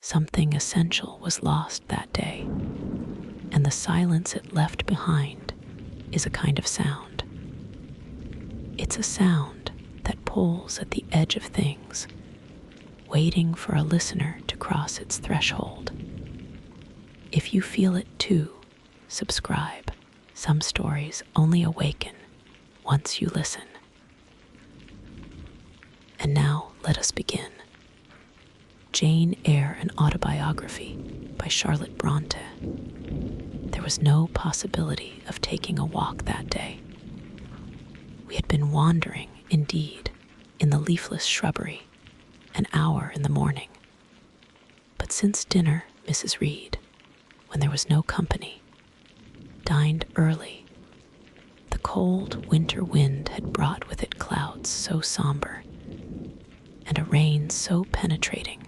Something essential was lost that day, and the silence it left behind is a kind of sound. It's a sound that pulls at the edge of things, waiting for a listener to cross its threshold. If you feel it too, subscribe. Some stories only awaken once you listen. And now let us begin. Jane Eyre An Autobiography by Charlotte Brontë. There was no possibility of taking a walk that day. We had been wandering, indeed, in the leafless shrubbery, an hour in the morning. But since dinner, Mrs. Reed, when there was no company, dined early. The cold winter wind had brought with it clouds so somber, and a rain so penetrating,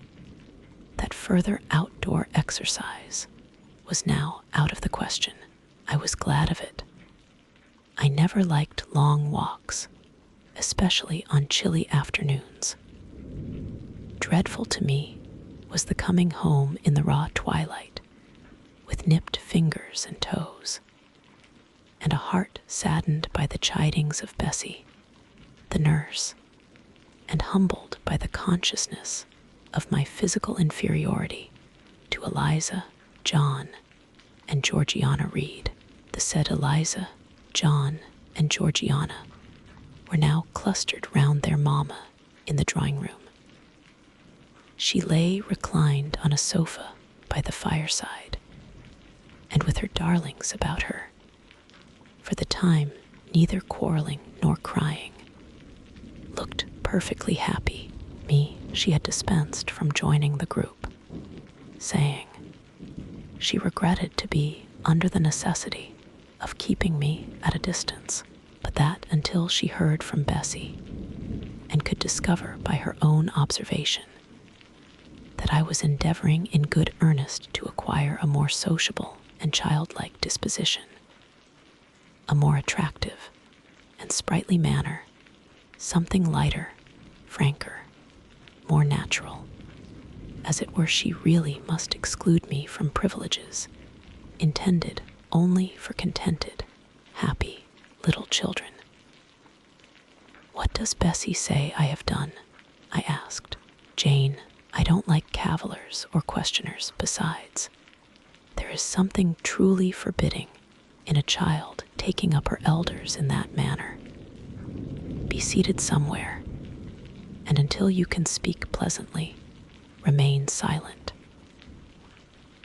that further outdoor exercise was now out of the question. I was glad of it. I never liked long walks, especially on chilly afternoons. Dreadful to me was the coming home in the raw twilight, with nipped fingers and toes, and a heart saddened by the chidings of Bessie, the nurse, and humbled by the consciousness of my physical inferiority to Eliza, John, and Georgiana Reed. The said Eliza, John, and Georgiana were now clustered round their mamma in the drawing room. She lay reclined on a sofa by the fireside, and with her darlings about her, for the time neither quarreling nor crying, looked perfectly happy. Me she had dispensed from joining the group, saying she regretted to be under the necessity of keeping me at a distance, but that until she heard from Bessie and could discover by her own observation that I was endeavoring in good earnest to acquire a more sociable and childlike disposition, a more attractive and sprightly manner, something lighter, franker, more natural, as it were, she really must exclude me from privileges intended only for contented, happy little children. "What does Bessie say I have done?" I asked. "Jane, I don't like cavillers or questioners. Besides, there is something truly forbidding in a child taking up her elders in that manner. Be seated somewhere, and until you can speak pleasantly, remain silent."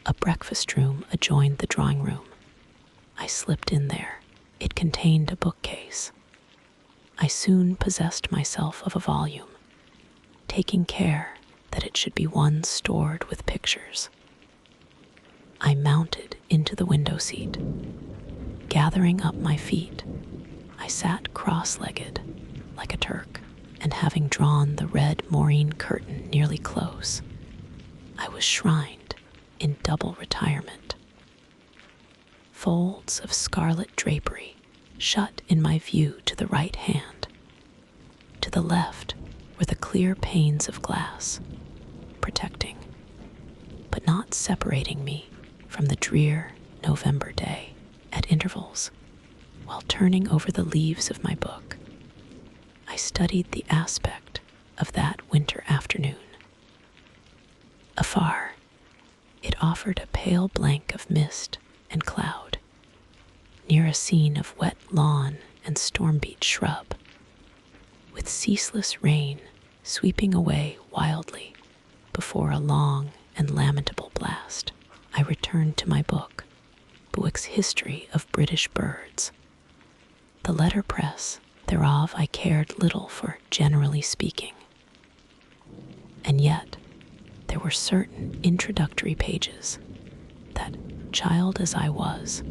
A breakfast room adjoined the drawing room. I slipped in there. It contained a bookcase. I soon possessed myself of a volume, taking care that it should be one stored with pictures. I mounted into the window seat. Gathering up my feet, I sat cross-legged like a Turk, and having drawn the red moreen curtain nearly close, I was shrined in double retirement. Folds of scarlet drapery shut in my view to the right hand. To the left were the clear panes of glass, protecting, but not separating me from the drear November day. At intervals, while turning over the leaves of my book, I studied the aspect of that winter afternoon. Afar, it offered a pale blank of mist and cloud, near a scene of wet lawn and storm-beat shrub, with ceaseless rain sweeping away wildly before a long and lamentable blast. I returned to my book, Bewick's History of British Birds. The letterpress thereof I cared little for, generally speaking. And yet, there were certain introductory pages that, child as I was,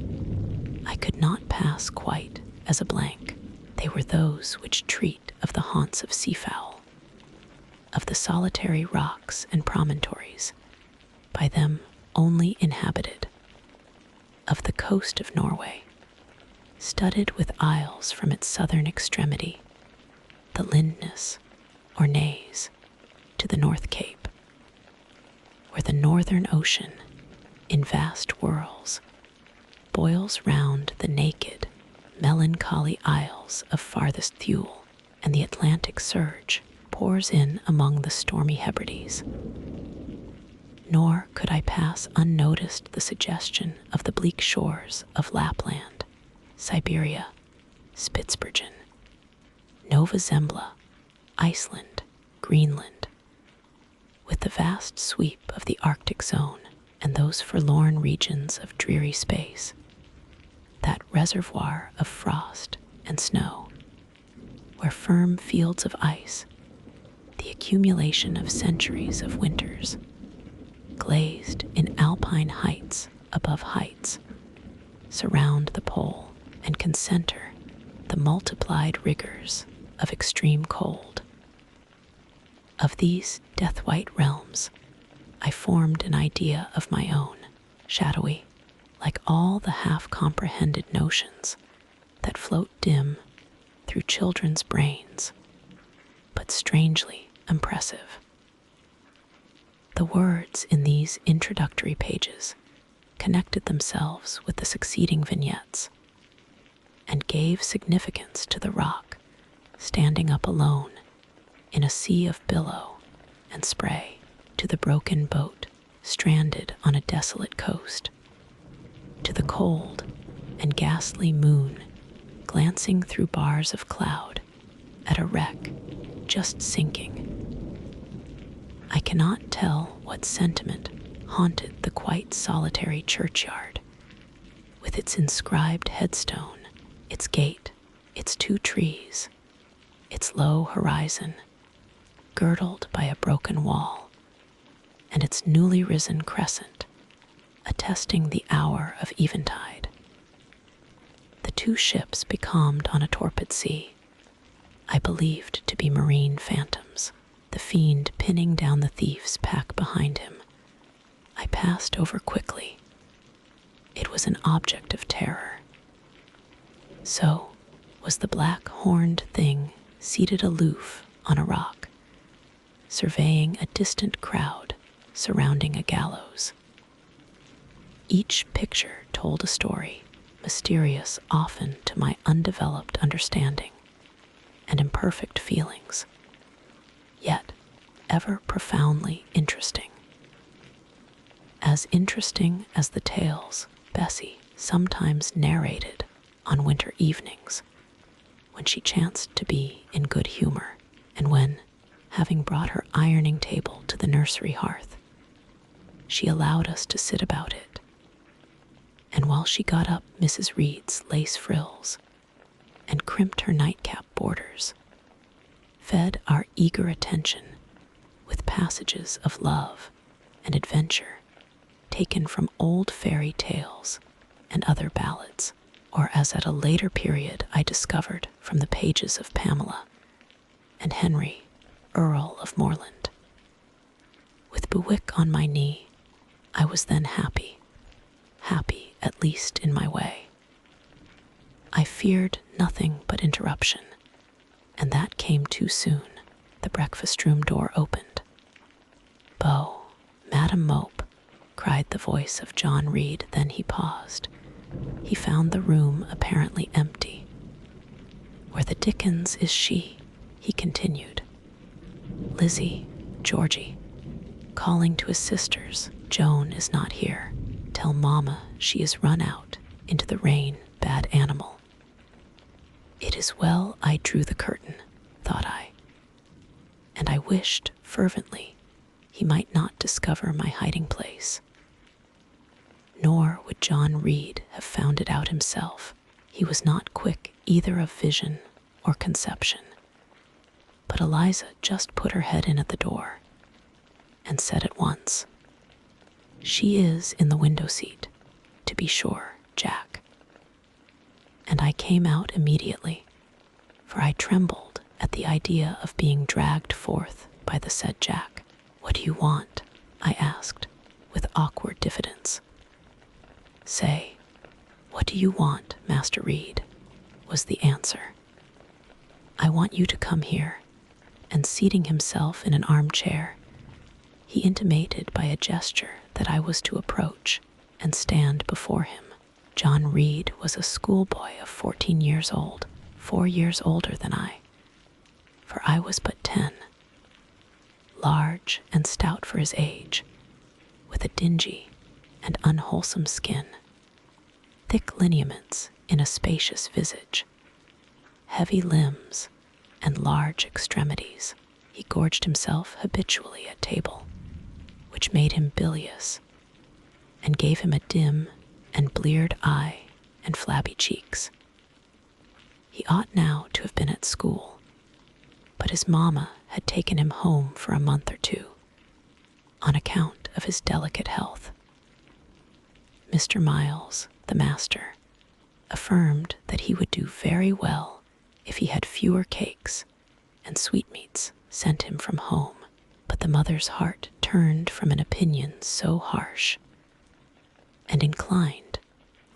I could not pass quite as a blank. They were those which treat of the haunts of seafowl, of the solitary rocks and promontories, by them only inhabited, of the coast of Norway, studded with isles from its southern extremity, the Lindness or Naze, to the North Cape, where the northern ocean, in vast whirls, boils round the naked, melancholy isles of farthest Thule, and the Atlantic surge pours in among the stormy Hebrides. Nor could I pass unnoticed the suggestion of the bleak shores of Lapland, Siberia, Spitsbergen, Nova Zembla, Iceland, Greenland, with the vast sweep of the Arctic zone and those forlorn regions of dreary space, that reservoir of frost and snow, where firm fields of ice, the accumulation of centuries of winters, glazed in alpine heights above heights, surround the pole and concentre the multiplied rigors of extreme cold. Of these death-white realms, I formed an idea of my own, shadowy, like all the half-comprehended notions that float dim through children's brains, but strangely impressive. The words in these introductory pages connected themselves with the succeeding vignettes and gave significance to the rock standing up alone in a sea of billow and spray, to the broken boat stranded on a desolate coast, to the cold and ghastly moon glancing through bars of cloud at a wreck just sinking. I cannot tell what sentiment haunted the quite solitary churchyard, with its inscribed headstone, its gate, its 2 trees, its low horizon, girdled by a broken wall, and its newly risen crescent, attesting the hour of eventide. The 2 ships becalmed on a torpid sea, I believed to be marine phantoms, the fiend pinning down the thief's pack behind him, I passed over quickly. It was an object of terror. So was the black-horned thing seated aloof on a rock, surveying a distant crowd surrounding a gallows. Each picture told a story, mysterious often to my undeveloped understanding and imperfect feelings, yet ever profoundly interesting. As interesting as the tales Bessie sometimes narrated on winter evenings, when she chanced to be in good humor, and when, having brought her ironing table to the nursery hearth, she allowed us to sit about it, and while she got up Mrs. Reed's lace frills and crimped her nightcap borders, fed our eager attention with passages of love and adventure taken from old fairy tales and other ballads, or as at a later period I discovered from the pages of Pamela and Henry, Earl of Morland. With Bewick on my knee, I was then happy at least in my way. I feared nothing but interruption, and that came too soon. The breakfast-room door opened. "Beau, Madam Mope," cried the voice of John Reed. Then he paused. He found the room apparently empty. "Where the dickens is she?" he continued. "Lizzie, Georgie," calling to his sisters, "Joan is not here. Tell Mamma she is run out into the rain, bad animal." It is well I drew the curtain, thought I, and I wished fervently he might not discover my hiding place. Nor would John Reed have found it out himself. He was not quick either of vision or conception. But Eliza just put her head in at the door and said at once, "She is in the window seat, to be sure, Jack." And I came out immediately, for I trembled at the idea of being dragged forth by the said Jack. "What do you want?" I asked, with awkward diffidence. "Say, what do you want, Master Reed?" was the answer. "I want you to come here," and seating himself in an armchair, He intimated by a gesture that I was to approach and stand before him. John Reed was a schoolboy of 14 years old, 4 years older than I, for I was but 10, large and stout for his age, with a dingy and unwholesome skin, thick lineaments in a spacious visage, heavy limbs, and large extremities. He gorged himself habitually at table, which made him bilious and gave him a dim and bleared eye and flabby cheeks. He ought now to have been at school, but his mamma had taken him home for a month or two on account of his delicate health. Mr. Miles, the master, affirmed that he would do very well if he had fewer cakes and sweetmeats sent him from home, but the mother's heart turned from an opinion so harsh and inclined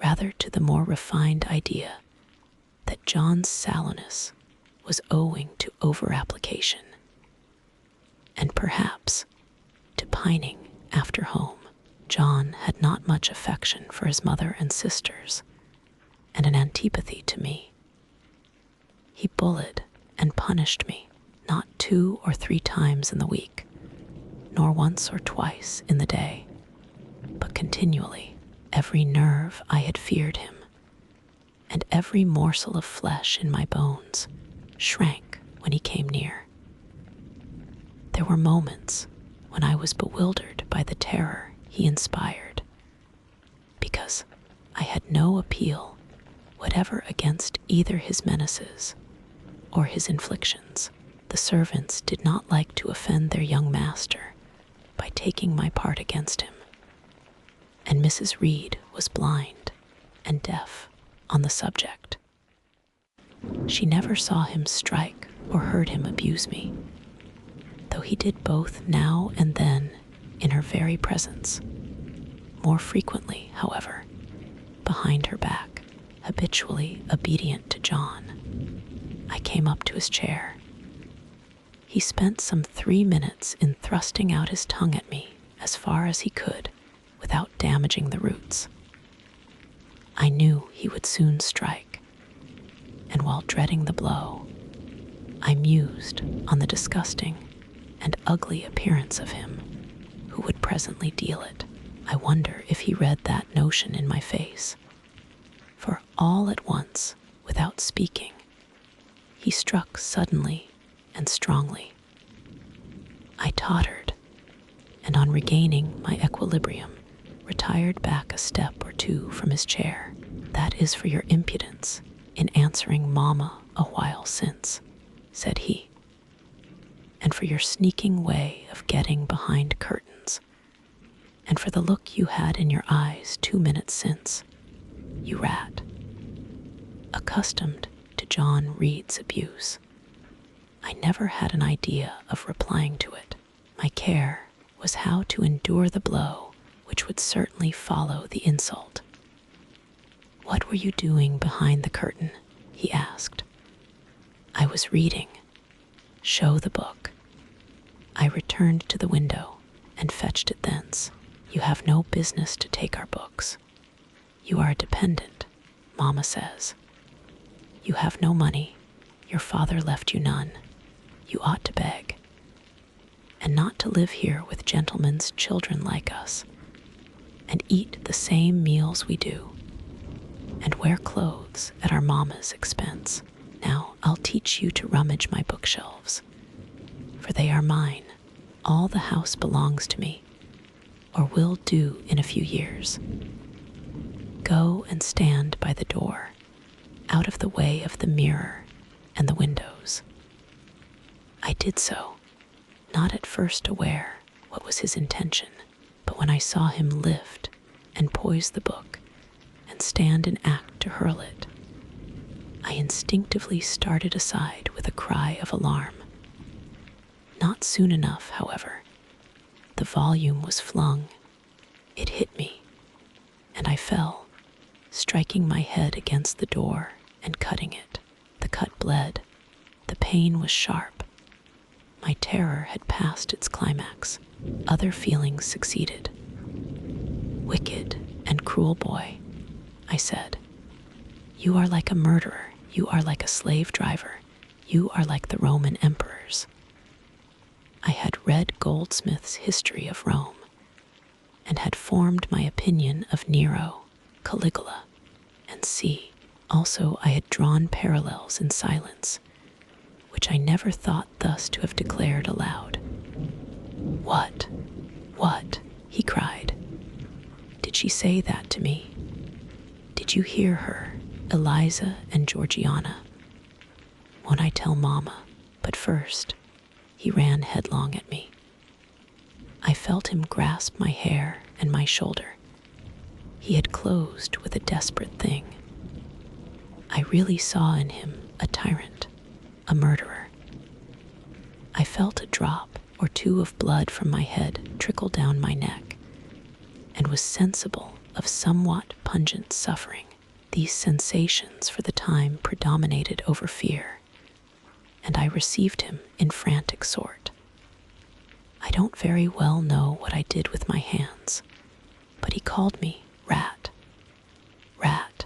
rather to the more refined idea that John's sallowness was owing to over-application and perhaps to pining after home. John had not much affection for his mother and sisters, and an antipathy to me. He bullied and punished me not 2 or 3 times in the week, nor once or twice in the day, but continually. Every nerve I had feared him, and every morsel of flesh in my bones shrank when he came near. There were moments when I was bewildered by the terror he inspired, because I had no appeal whatever against either his menaces or his inflictions. The servants did not like to offend their young master by taking my part against him, and Mrs. Reed was blind and deaf on the subject. She never saw him strike or heard him abuse me, though he did both now and then in her very presence, more frequently, however, behind her back. Habitually obedient to John, I came up to his chair. He spent some 3 minutes in thrusting out his tongue at me as far as he could without damaging the roots. I knew he would soon strike, and while dreading the blow, I mused on the disgusting and ugly appearance of him who would presently deal it. I wonder if he read that notion in my face, for all at once, without speaking, he struck suddenly and strongly. I tottered, and on regaining my equilibrium, retired back a step or 2 from his chair. "That is for your impudence in answering Mamma a while since," said he, "and for your sneaking way of getting behind curtains, and for the look you had in your eyes 2 minutes since, you rat." Accustomed to John Reed's abuse, I never had an idea of replying to it. My care was how to endure the blow which would certainly follow the insult. "What were you doing behind the curtain?" he asked. "I was reading." "Show the book." I returned to the window and fetched it thence. "You have no business to take our books. You are a dependent, Mamma says. You have no money. Your father left you none. You ought to beg, and not to live here with gentlemen's children like us, and eat the same meals we do, and wear clothes at our mamma's expense. Now I'll teach you to rummage my bookshelves, for they are mine. All the house belongs to me, or will do in a few years. Go and stand by the door, out of the way of the mirror and the windows." I did so, not at first aware what was his intention, but when I saw him lift and poise the book and stand in act to hurl it, I instinctively started aside with a cry of alarm. Not soon enough, however. The volume was flung. It hit me, and I fell, striking my head against the door and cutting it. The cut bled. The pain was sharp, My terror had passed its climax. Other feelings succeeded. "Wicked and cruel boy," I said. "You are like a murderer. You are like a slave driver. You are like the Roman emperors." I had read Goldsmith's History of Rome and had formed my opinion of Nero, Caligula, and see. Also, I had drawn parallels in silence, which I never thought thus to have declared aloud. "What? What?" he cried. "Did she say that to me? Did you hear her, Eliza and Georgiana? Won't I tell Mama? But first," he ran headlong at me. I felt him grasp my hair and my shoulder. He had closed with a desperate thing. I really saw in him a tyrant, a murderer. I felt a drop or two of blood from my head trickle down my neck, and was sensible of somewhat pungent suffering. These sensations for the time predominated over fear, and I received him in frantic sort. I don't very well know what I did with my hands, but he called me rat, rat,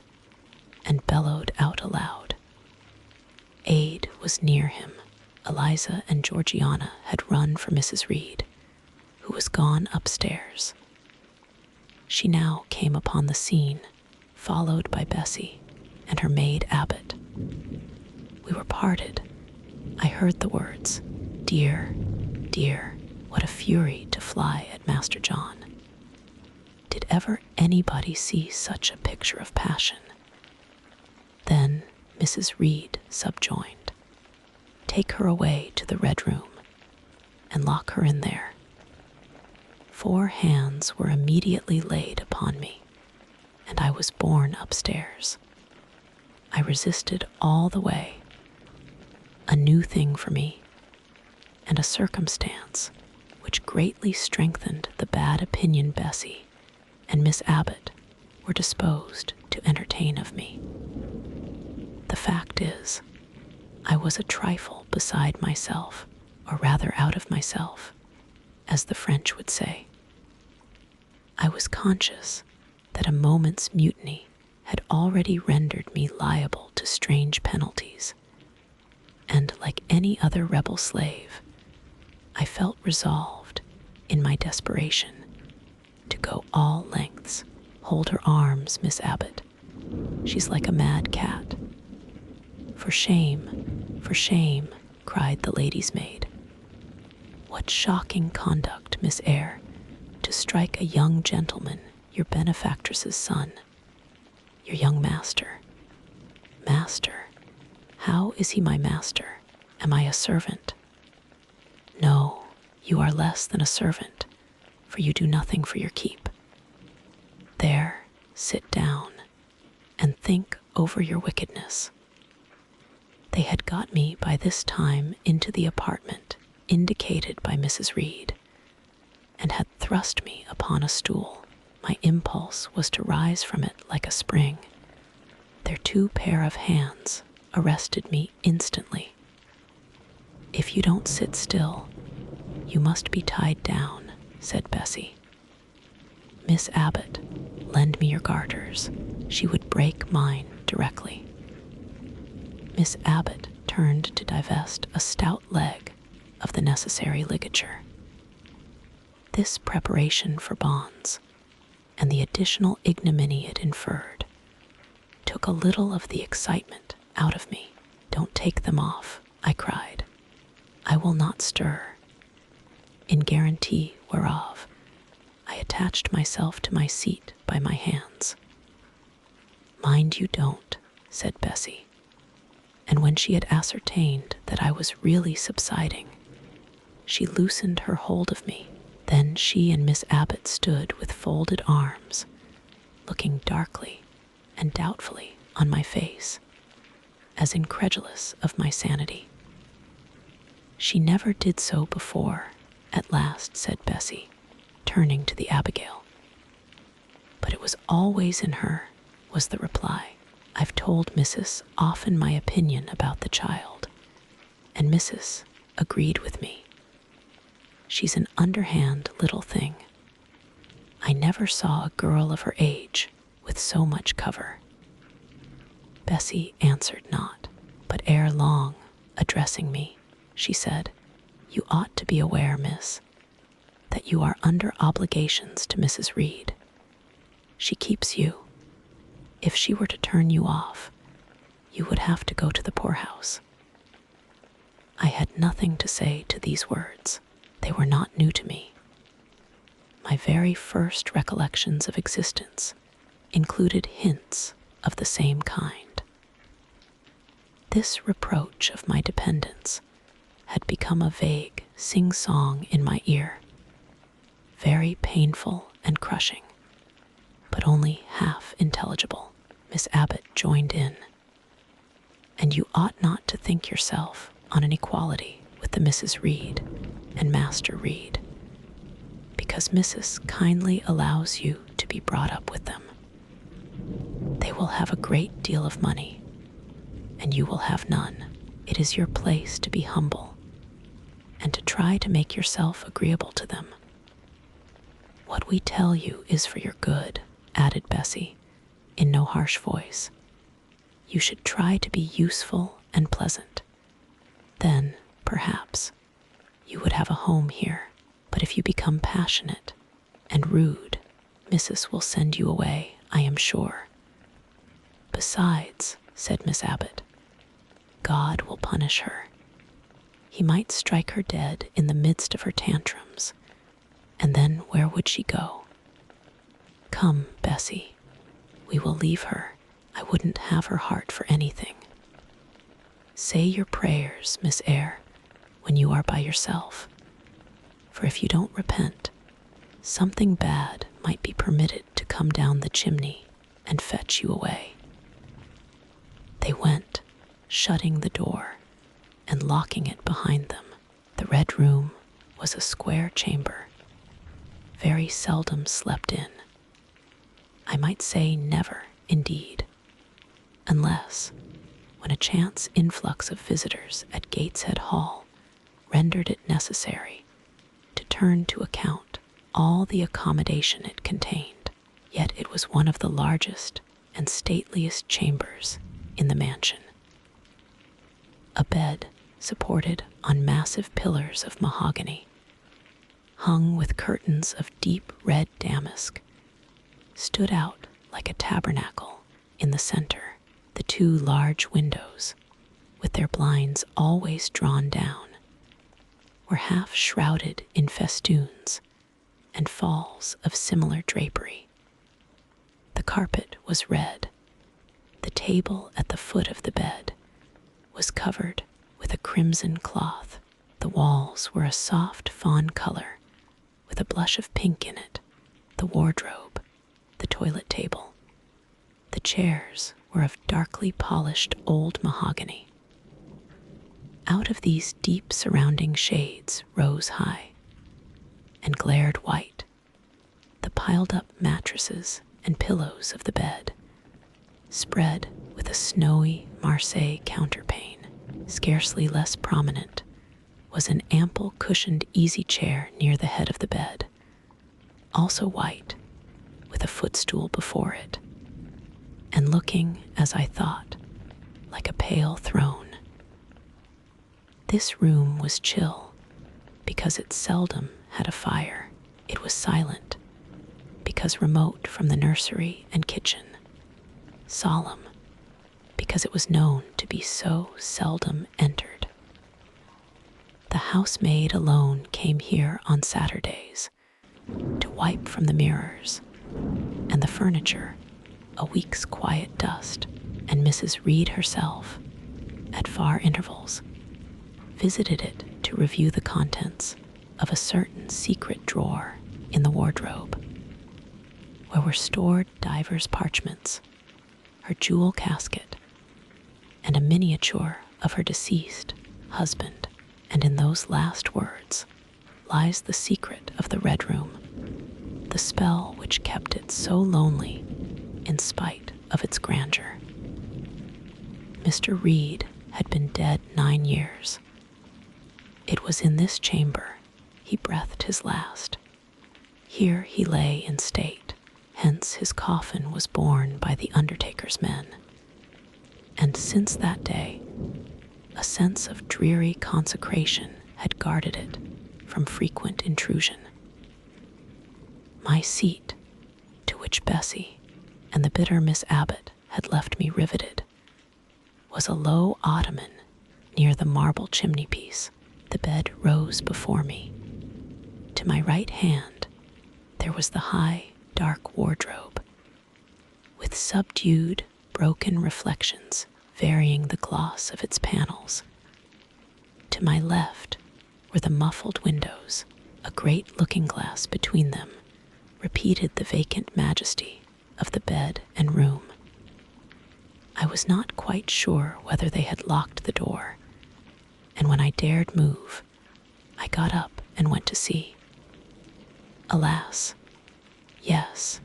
and bellowed out aloud. Aid was near him. Eliza and Georgiana had run for Mrs. Reed, who was gone upstairs. She now came upon the scene, followed by Bessie and her maid Abbot. We were parted. I heard the words, "Dear, dear," what a fury to fly at Master John. Did ever anybody see such a picture of passion? Then Mrs. Reed subjoined, "Take her away to the Red Room and lock her in there." 4 hands were immediately laid upon me, and I was borne upstairs. I resisted all the way. A new thing for me, and a circumstance which greatly strengthened the bad opinion Bessie and Miss Abbot were disposed to entertain of me. The fact is, I was a trifle beside myself, or rather out of myself, as the French would say. I was conscious that a moment's mutiny had already rendered me liable to strange penalties, and like any other rebel slave, I felt resolved, in my desperation, to go all lengths. "Hold her arms, Miss Abbot. She's like a mad cat." For shame," cried the lady's maid. "What shocking conduct, Miss Eyre, to strike a young gentleman, your benefactress's son, your young master." "Master? How is he my master? Am I a servant?" "No, you are less than a servant, for you do nothing for your keep. There, sit down, and think over your wickedness." They had got me by this time into the apartment indicated by Mrs. Reed, and had thrust me upon a stool. My impulse was to rise from it like a spring. Their 2 pair of hands arrested me instantly. "If you don't sit still, you must be tied down," said Bessie. "Miss Abbot, lend me your garters. She would break mine directly." Miss Abbot turned to divest a stout leg of the necessary ligature. This preparation for bonds, and the additional ignominy it inferred, took a little of the excitement out of me. "Don't take them off," I cried. "I will not stir." In guarantee whereof, I attached myself to my seat by my hands. "Mind you don't," said Bessie, and when she had ascertained that I was really subsiding, she loosened her hold of me. Then she and Miss Abbot stood with folded arms, looking darkly and doubtfully on my face, as incredulous of my sanity. "She never did so before," at last said Bessie, turning to the Abigail. "But it was always in her," was the reply. "I've told Mrs. often my opinion about the child, and Mrs. agreed with me. She's an underhand little thing. I never saw a girl of her age with so much cover. Bessie answered not, but ere long, addressing me, she said, "You ought to be aware, miss, that you are under obligations to Mrs. Reed. She keeps you. If she were to turn you off, you would have to go to the poorhouse." I had nothing to say to these words. They were not new to me. My very first recollections of existence included hints of the same kind. This reproach of my dependence had become a vague sing-song in my ear, very painful and crushing, but only half intelligible. Miss Abbot joined in. "And you ought not to think yourself on an equality with the Mrs. Reed and Master Reed, because Mrs. kindly allows you to be brought up with them. They will have a great deal of money, and you will have none. It is your place to be humble, and to try to make yourself agreeable to them. What we tell you is for your good," added Bessie, in no harsh voice. "You should try to be useful and pleasant. Then, perhaps, you would have a home here. But if you become passionate and rude, Mrs. will send you away, I am sure." "Besides," said Miss Abbot, "God will punish her. He might strike her dead in the midst of her tantrums, and then where would she go? Come, Bessie, we will leave her. I wouldn't have her heart for anything. Say your prayers, Miss Eyre, when you are by yourself, for if you don't repent, something bad might be permitted to come down the chimney and fetch you away." They went, shutting the door and locking it behind them. The Red Room was a square chamber, very seldom slept in. I might say never, indeed, unless when a chance influx of visitors at Gateshead Hall rendered it necessary to turn to account all the accommodation it contained. Yet it was one of the largest and stateliest chambers in the mansion. A bed supported on massive pillars of mahogany, hung with curtains of deep red damask, stood out like a tabernacle in the center. The two large windows, with their blinds always drawn down, were half shrouded in festoons and falls of similar drapery. The carpet was red. The table at the foot of the bed was covered with a crimson cloth. The walls were a soft fawn color with a blush of pink in it. The wardrobe, the toilet table, the chairs were of darkly polished old mahogany. Out of these deep surrounding shades rose high and glared white the piled-up mattresses and pillows of the bed, spread with a snowy Marseille counterpane. Scarcely less prominent was an ample cushioned easy chair near the head of the bed, also white, with a footstool before it, and looking, as I thought, like a pale throne. This room was chill because it seldom had a fire. It was silent because remote from the nursery and kitchen. Solemn because it was known to be so seldom entered. The housemaid alone came here on Saturdays to wipe from the mirrors, and the furniture a week's quiet dust, and Mrs. Reed herself, at far intervals, visited it to review the contents of a certain secret drawer in the wardrobe, where were stored divers parchments, her jewel casket, and a miniature of her deceased husband. And in those last words lies the secret of the Red Room, the spell which kept it so lonely in spite of its grandeur. Mr. Reed had been dead 9 years. It was in this chamber he breathed his last. Here he lay in state, hence his coffin was borne by the undertaker's men. And since that day, a sense of dreary consecration had guarded it from frequent intrusion. My seat, to which Bessie and the bitter Miss Abbot had left me riveted, was a low ottoman near the marble chimney-piece. The bed rose before me. To my right hand, there was the high, dark wardrobe, with subdued, broken reflections varying the gloss of its panels. To my left were the muffled windows, a great looking-glass between them repeated the vacant majesty of the bed and room. I was not quite sure whether they had locked the door, and when I dared move, I got up and went to see. Alas, yes,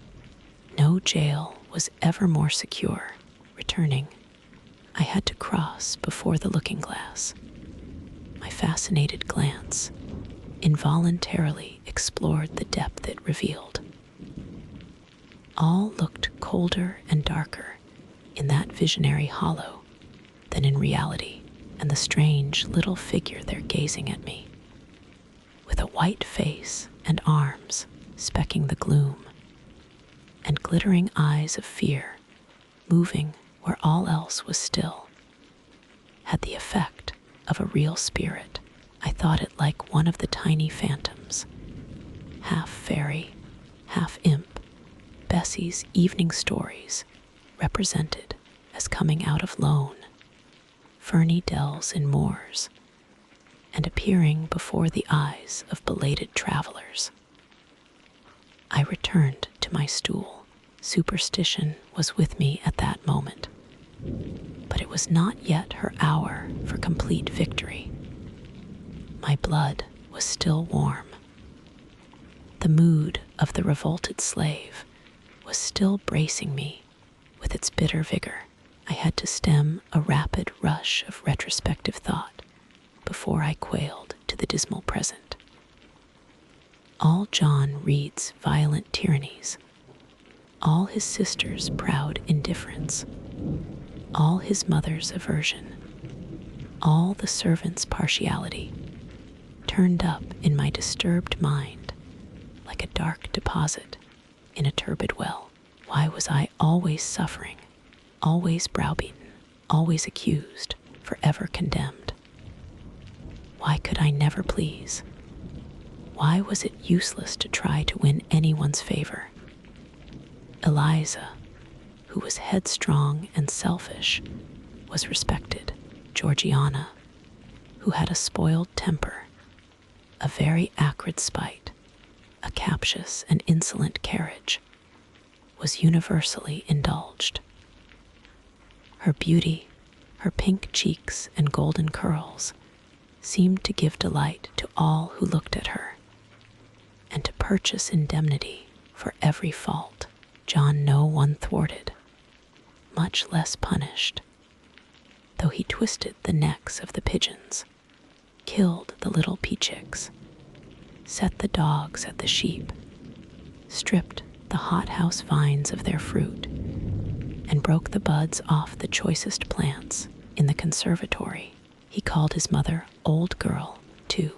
no jail was ever more secure. Returning, I had to cross before the looking-glass. My fascinated glance involuntarily explored the depth it revealed. All looked colder and darker in that visionary hollow than in reality, and the strange little figure there gazing at me, with a white face and arms specking the gloom, and glittering eyes of fear moving where all else was still, had the effect of a real spirit. I thought it like one of the tiny phantoms, half fairy, half imp, Bessie's evening stories represented as coming out of lone, ferny dells and moors, and appearing before the eyes of belated travelers. I returned to my stool. Superstition was with me at that moment, but it was not yet her hour for complete victory. My blood was still warm. The mood of the revolted slave was still bracing me with its bitter vigor. I had to stem a rapid rush of retrospective thought before I quailed to the dismal present. All John Reed's violent tyrannies, all his sister's proud indifference, all his mother's aversion, all the servant's partiality, turned up in my disturbed mind like a dark deposit in a turbid well. Why was I always suffering, always browbeaten, always accused, forever condemned? Why could I never please? Why was it useless to try to win anyone's favor? Eliza, who was headstrong and selfish, was respected. Georgiana, who had a spoiled temper, a very acrid spite, a captious and insolent carriage, was universally indulged. Her beauty, her pink cheeks and golden curls, seemed to give delight to all who looked at her, and to purchase indemnity for every fault. John no one thwarted, much less punished, though he twisted the necks of the pigeons, killed the little pea-chicks, set the dogs at the sheep, stripped the hothouse vines of their fruit, and broke the buds off the choicest plants in the conservatory. He called his mother old girl, too,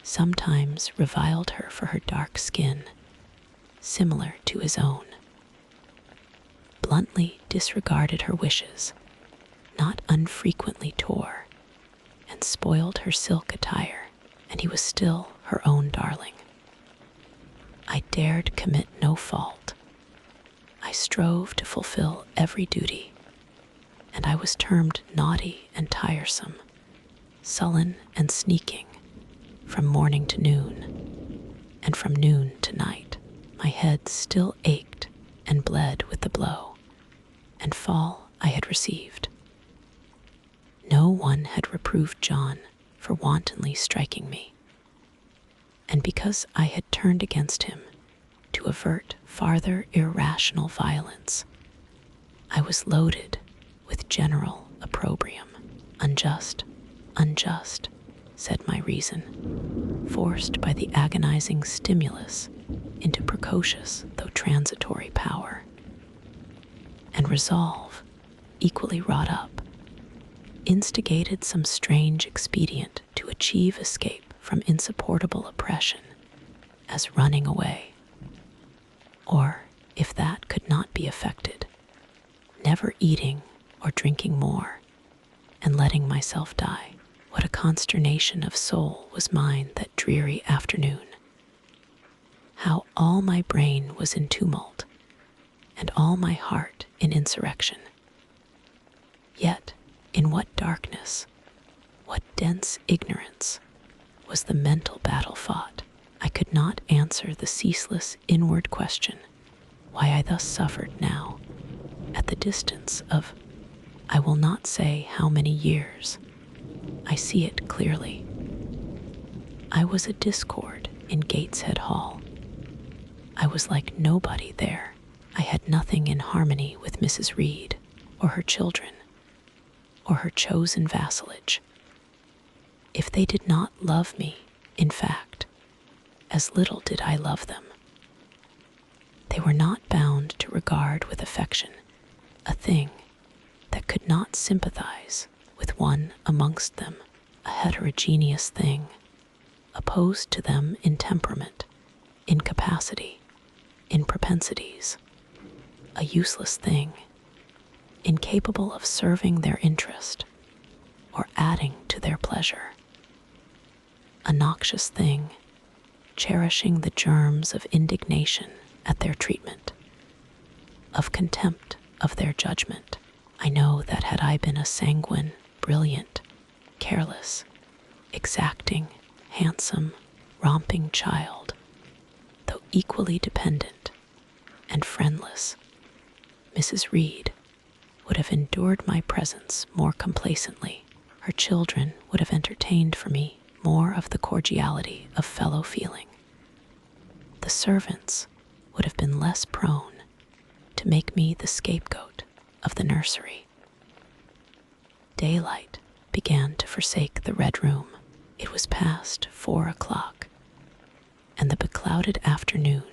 sometimes reviled her for her dark skin, similar to his own, bluntly disregarded her wishes, not unfrequently tore, and spoiled her silk attire, and he was still her own darling. I dared commit no fault. I strove to fulfill every duty, and I was termed naughty and tiresome, sullen and sneaking, from morning to noon, and from noon to night. My head still ached and bled with the blow and fall I had received. No one had reproved John for wantonly striking me, and because I had turned against him to avert farther irrational violence, I was loaded with general opprobrium. Unjust, unjust, said my reason, forced by the agonizing stimulus into precocious though transitory power. And resolve, equally wrought up, instigated some strange expedient to achieve escape from insupportable oppression, as running away. Or, if that could not be effected, never eating or drinking more, and letting myself die. What a consternation of soul was mine that dreary afternoon. How all my brain was in tumult, and all my heart in insurrection. Yet, in what darkness, what dense ignorance was the mental battle fought. I could not answer the ceaseless inward question, why I thus suffered now, at the distance of, I will not say how many years. I see it clearly. I was a discord in Gateshead Hall. I was like nobody there. I had nothing in harmony with Mrs. Reed, or her children, or her chosen vassalage. If they did not love me, in fact, as little did I love them. They were not bound to regard with affection a thing that could not sympathize with one amongst them, a heterogeneous thing, opposed to them in temperament, in capacity, in propensities, a useless thing, incapable of serving their interest or adding to their pleasure, a noxious thing, cherishing the germs of indignation at their treatment, of contempt of their judgment. I know that had I been a sanguine, brilliant, careless, exacting, handsome, romping child, though equally dependent and friendless, Mrs. Reed would have endured my presence more complacently. Her children would have entertained for me more of the cordiality of fellow feeling. The servants would have been less prone to make me the scapegoat of the nursery. Daylight began to forsake the Red Room. It was past 4 o'clock, and the beclouded afternoon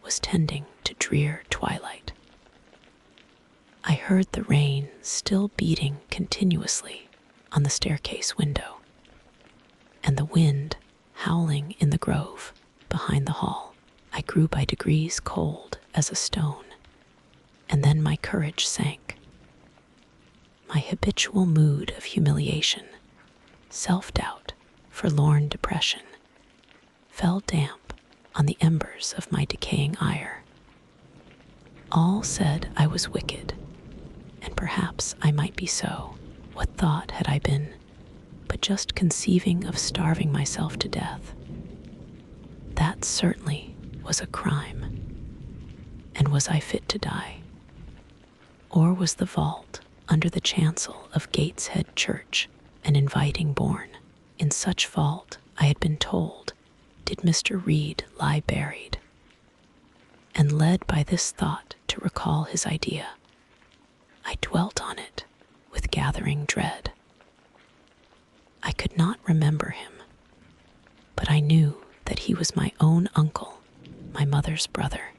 was tending to drear twilight. I heard the rain still beating continuously on the staircase window, and the wind howling in the grove behind the hall. I grew by degrees cold as a stone, and then my courage sank. My habitual mood of humiliation, self-doubt, forlorn depression, fell damp on the embers of my decaying ire. All said I was wicked, and perhaps I might be so. What thought had I been but just conceiving of starving myself to death? That certainly was a crime. And was I fit to die? Or was the vault under the chancel of Gateshead Church an inviting bourne? In such vault, I had been told, did Mr. Reed lie buried. And led by this thought to recall his idea, I dwelt on it with gathering dread. I could not remember him, but I knew that he was my own uncle, my mother's brother,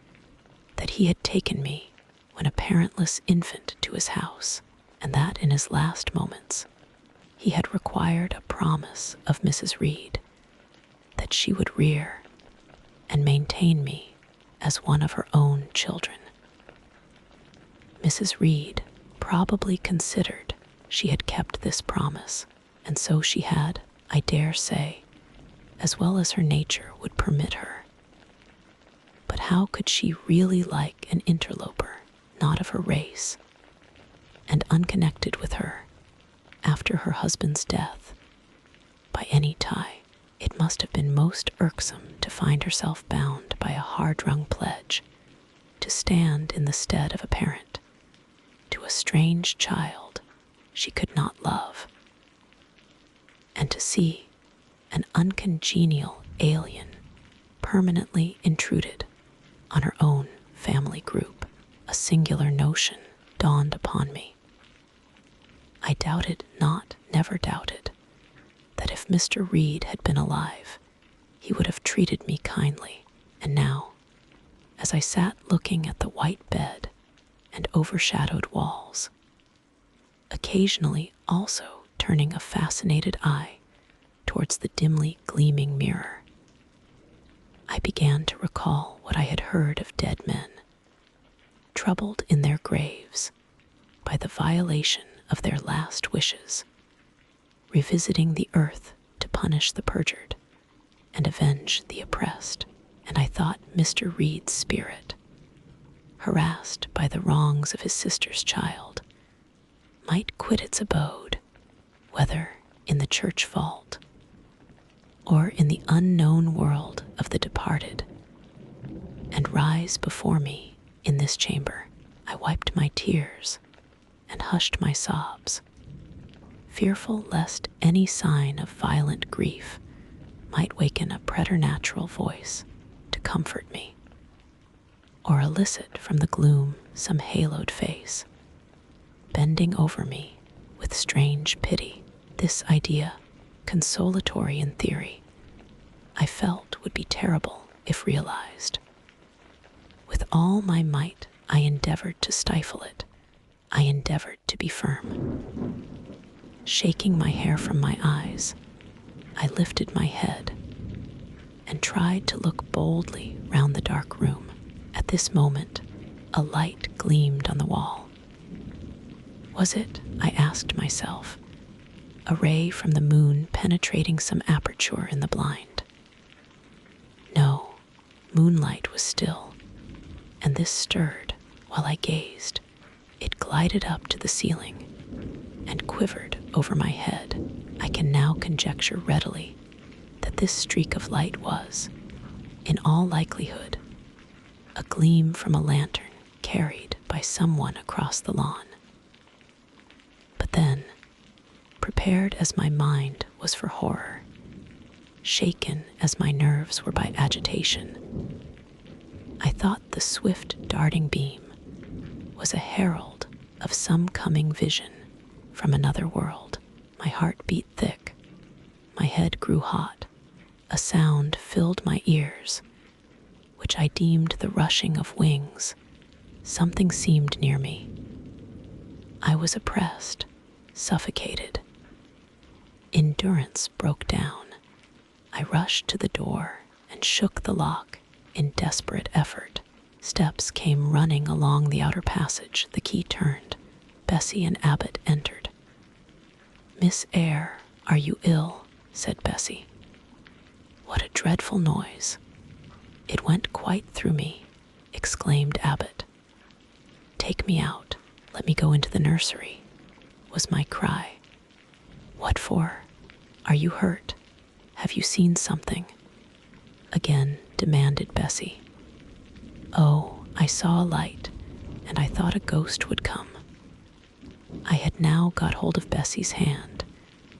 that he had taken me when a parentless infant to his house, and that in his last moments he had required a promise of Mrs. Reed that she would rear and maintain me as one of her own children. Mrs. Reed probably considered she had kept this promise, and so she had, I dare say, as well as her nature would permit her. But how could she really like an interloper, not of her race, and unconnected with her, after her husband's death, by any tie? It must have been most irksome to find herself bound by a hard-wrung pledge, to stand in the stead of a parent, to a strange child she could not love, and to see an uncongenial alien permanently intruded on her own family group. A singular notion dawned upon me. I doubted not, never doubted, that if If Mr. Reed had been alive, he would have treated me kindly, and now, as I sat looking at the white bed and overshadowed walls, occasionally also turning a fascinated eye towards the dimly gleaming mirror, I began to recall what I had heard of dead men, troubled in their graves by the violation of their last wishes, revisiting the earth to punish the perjured and avenge the oppressed. And I thought Mr. Reed's spirit, harassed by the wrongs of his sister's child, might quit its abode, whether in the church vault or in the unknown world of the departed, and rise before me in this chamber. I wiped my tears and hushed my sobs, fearful lest any sign of violent grief might waken a preternatural voice to comfort me, or elicit from the gloom some haloed face, bending over me with strange pity. This idea, consolatory in theory, I felt would be terrible if realized. With all my might, I endeavored to stifle it. I endeavored to be firm. Shaking my hair from my eyes, I lifted my head and tried to look boldly round the dark room. At this moment, a light gleamed on the wall. Was it, I asked myself, a ray from the moon penetrating some aperture in the blind? No, moonlight was still, and this stirred while I gazed. It glided up to the ceiling and quivered over my head. I can now conjecture readily that this streak of light was, in all likelihood, a gleam from a lantern carried by someone across the lawn. But then, prepared as my mind was for horror, shaken as my nerves were by agitation, I thought the swift darting beam was a herald of some coming vision from another world. My heart beat thick, my head grew hot, a sound filled my ears, which I deemed the rushing of wings. Something seemed near me. I was oppressed, suffocated. Endurance broke down. I rushed to the door and shook the lock in desperate effort. Steps came running along the outer passage. The key turned. Bessie and Abbot entered. "Miss Eyre, are you ill?" said Bessie. "What a dreadful noise! It went quite through me," exclaimed Abbot. "Take me out. Let me go into the nursery," was my cry. "What for? Are you hurt? Have you seen something?" again demanded Bessie. "Oh, I saw a light, and I thought a ghost would come." I had now got hold of Bessie's hand,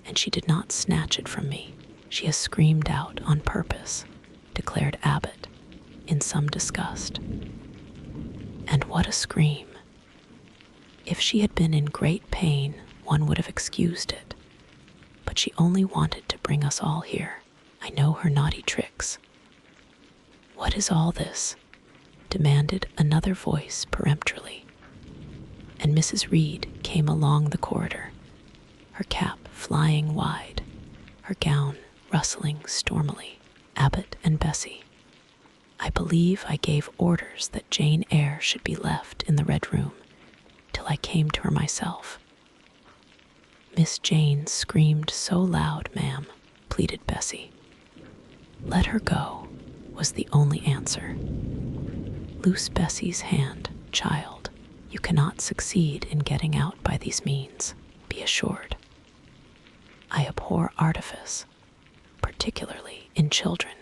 and she did not snatch it from me. "She has screamed out on purpose," declared Abbot in some disgust. And what a scream! If she had been in great pain, one would have excused it. But she only wanted to bring us all here. I know her naughty tricks. "What is all this?" demanded another voice peremptorily. And Mrs. Reed came along the corridor, her cap flying wide, her gown rustling stormily. "Abbot and Bessie, I believe I gave orders that Jane Eyre should be left in the Red Room till I came to her myself." "Miss Jane screamed so loud, ma'am," pleaded Bessie. "Let her go," was the only answer. "Loose Bessie's hand, child. You cannot succeed in getting out by these means, be assured. I abhor artifice, particularly in children.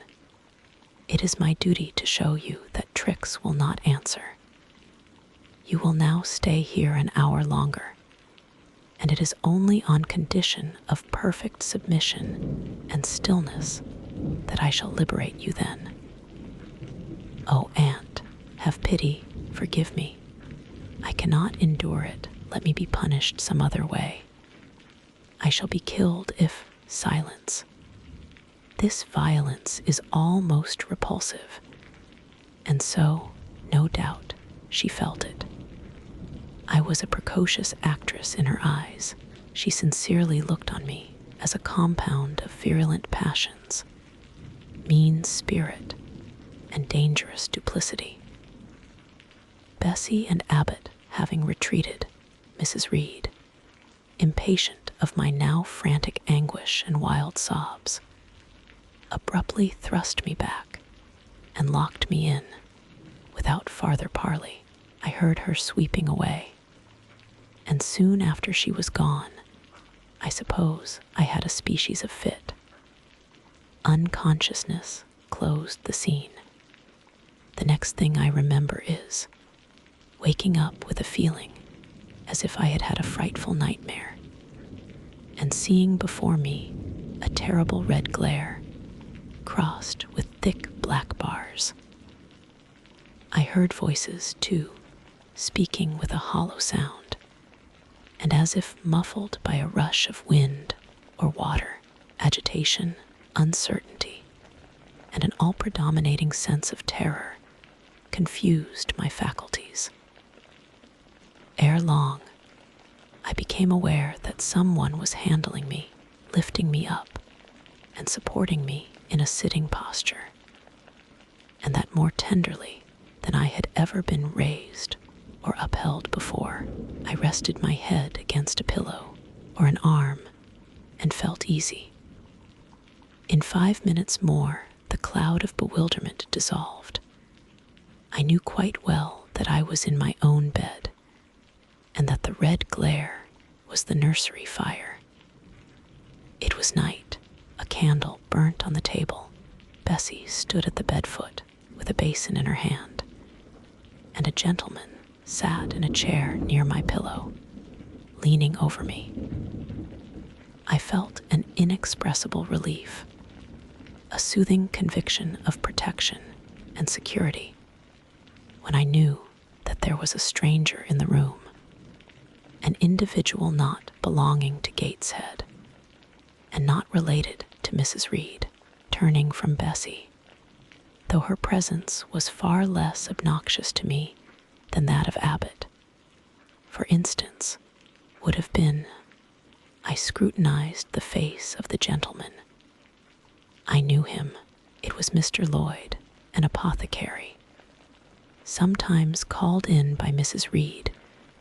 It is my duty to show you that tricks will not answer. You will now stay here an hour longer, and it is only on condition of perfect submission and stillness that I shall liberate you then. Oh, aunt, have pity, forgive me. I cannot endure it. Let me be punished some other way. I shall be killed if—" "Silence," This violence is almost repulsive, and so, no doubt, she felt it. I was a precocious actress in her eyes. She sincerely looked on me as a compound of virulent passions, mean spirit, and dangerous duplicity. Bessie and Abbot having retreated, Mrs. Reed, impatient of my now frantic anguish and wild sobs, abruptly thrust me back and locked me in. Without farther parley, I heard her sweeping away, and soon after she was gone, I suppose I had a species of fit. Unconsciousness closed the scene. The next thing I remember is waking up with a feeling as if I had had a frightful nightmare, and seeing before me a terrible red glare crossed with thick black bars. I heard voices, too, speaking with a hollow sound, and as if muffled by a rush of wind or water, agitation, uncertainty, and an all-predominating sense of terror confused my faculties. Ere long, I became aware that someone was handling me, lifting me up, and supporting me in a sitting posture, and that more tenderly than I had ever been raised or upheld before. I rested my head against a pillow or an arm and felt easy. In 5 minutes more, the cloud of bewilderment dissolved. I knew quite well that I was in my own bed, and that the red glare was the nursery fire. It was night. A candle burnt on the table. Bessie stood at the bed foot with a basin in her hand, and a gentleman sat in a chair near my pillow, leaning over me. I felt an inexpressible relief, a soothing conviction of protection and security, when I knew that there was a stranger in the room, an individual not belonging to Gateshead, and not related to Mrs. Reed. Turning from Bessie, though her presence was far less obnoxious to me than that of Abbot, for instance, would have been, I scrutinized the face of the gentleman. I knew him. It was Mr. Lloyd, an apothecary, sometimes called in by Mrs. Reed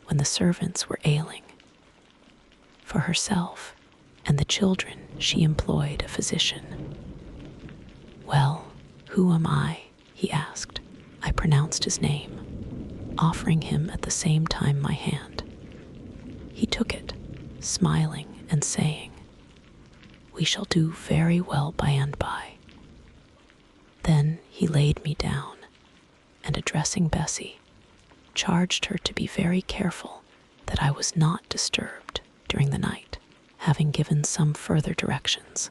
when the servants were ailing. For herself and the children she employed a physician. "Well, who am I?" he asked. I pronounced his name, offering him at the same time my hand. He took it, smiling and saying, "We shall do very well by and by." Then he laid me down, and addressing Bessie, charged her to be very careful that I was not disturbed during the night. Having given some further directions,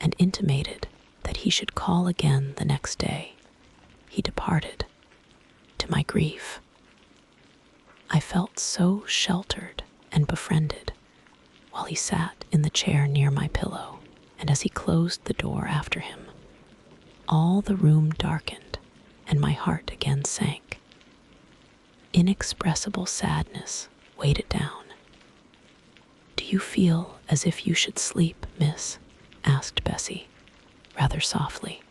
and intimated that he should call again the next day, he departed. To my grief, I felt so sheltered and befriended while he sat in the chair near my pillow, and as he closed the door after him, all the room darkened and my heart again sank. Inexpressible sadness weighed it down. "Do you feel as if you should sleep, miss?" asked Bessie, rather softly.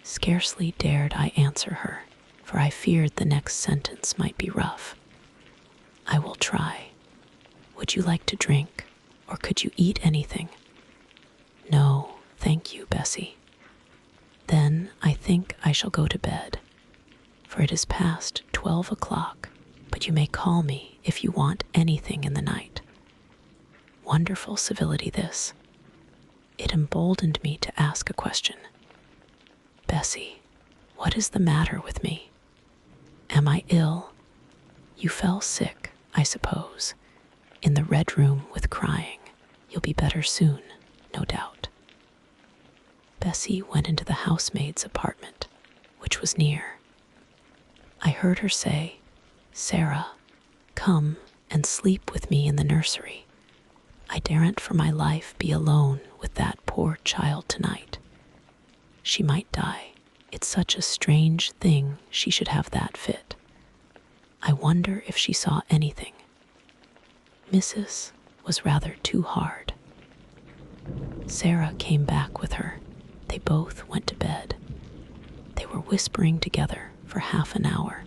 Scarcely dared I answer her, for I feared the next sentence might be rough. "I will try. Would you like to drink, or could you eat anything?" "No, thank you, Bessie." "Then I think I shall go to bed, for it is past 12 o'clock, but you may call me if you want anything in the night." Wonderful civility this. It emboldened me to ask a question. "Bessie, what is the matter with me? Am I ill? You fell sick, I suppose, in the red room with crying. You'll be better soon, no doubt." Bessie went into the housemaid's apartment, which was near. I heard her say, "Sarah, come and sleep with me in the nursery. I I daren't for my life be alone with that poor child tonight. She might die. It's such a strange thing she should have that fit. I wonder if she saw anything. Mrs. was rather too hard. Sarah came back with her. They both went to bed. They were whispering together for half an hour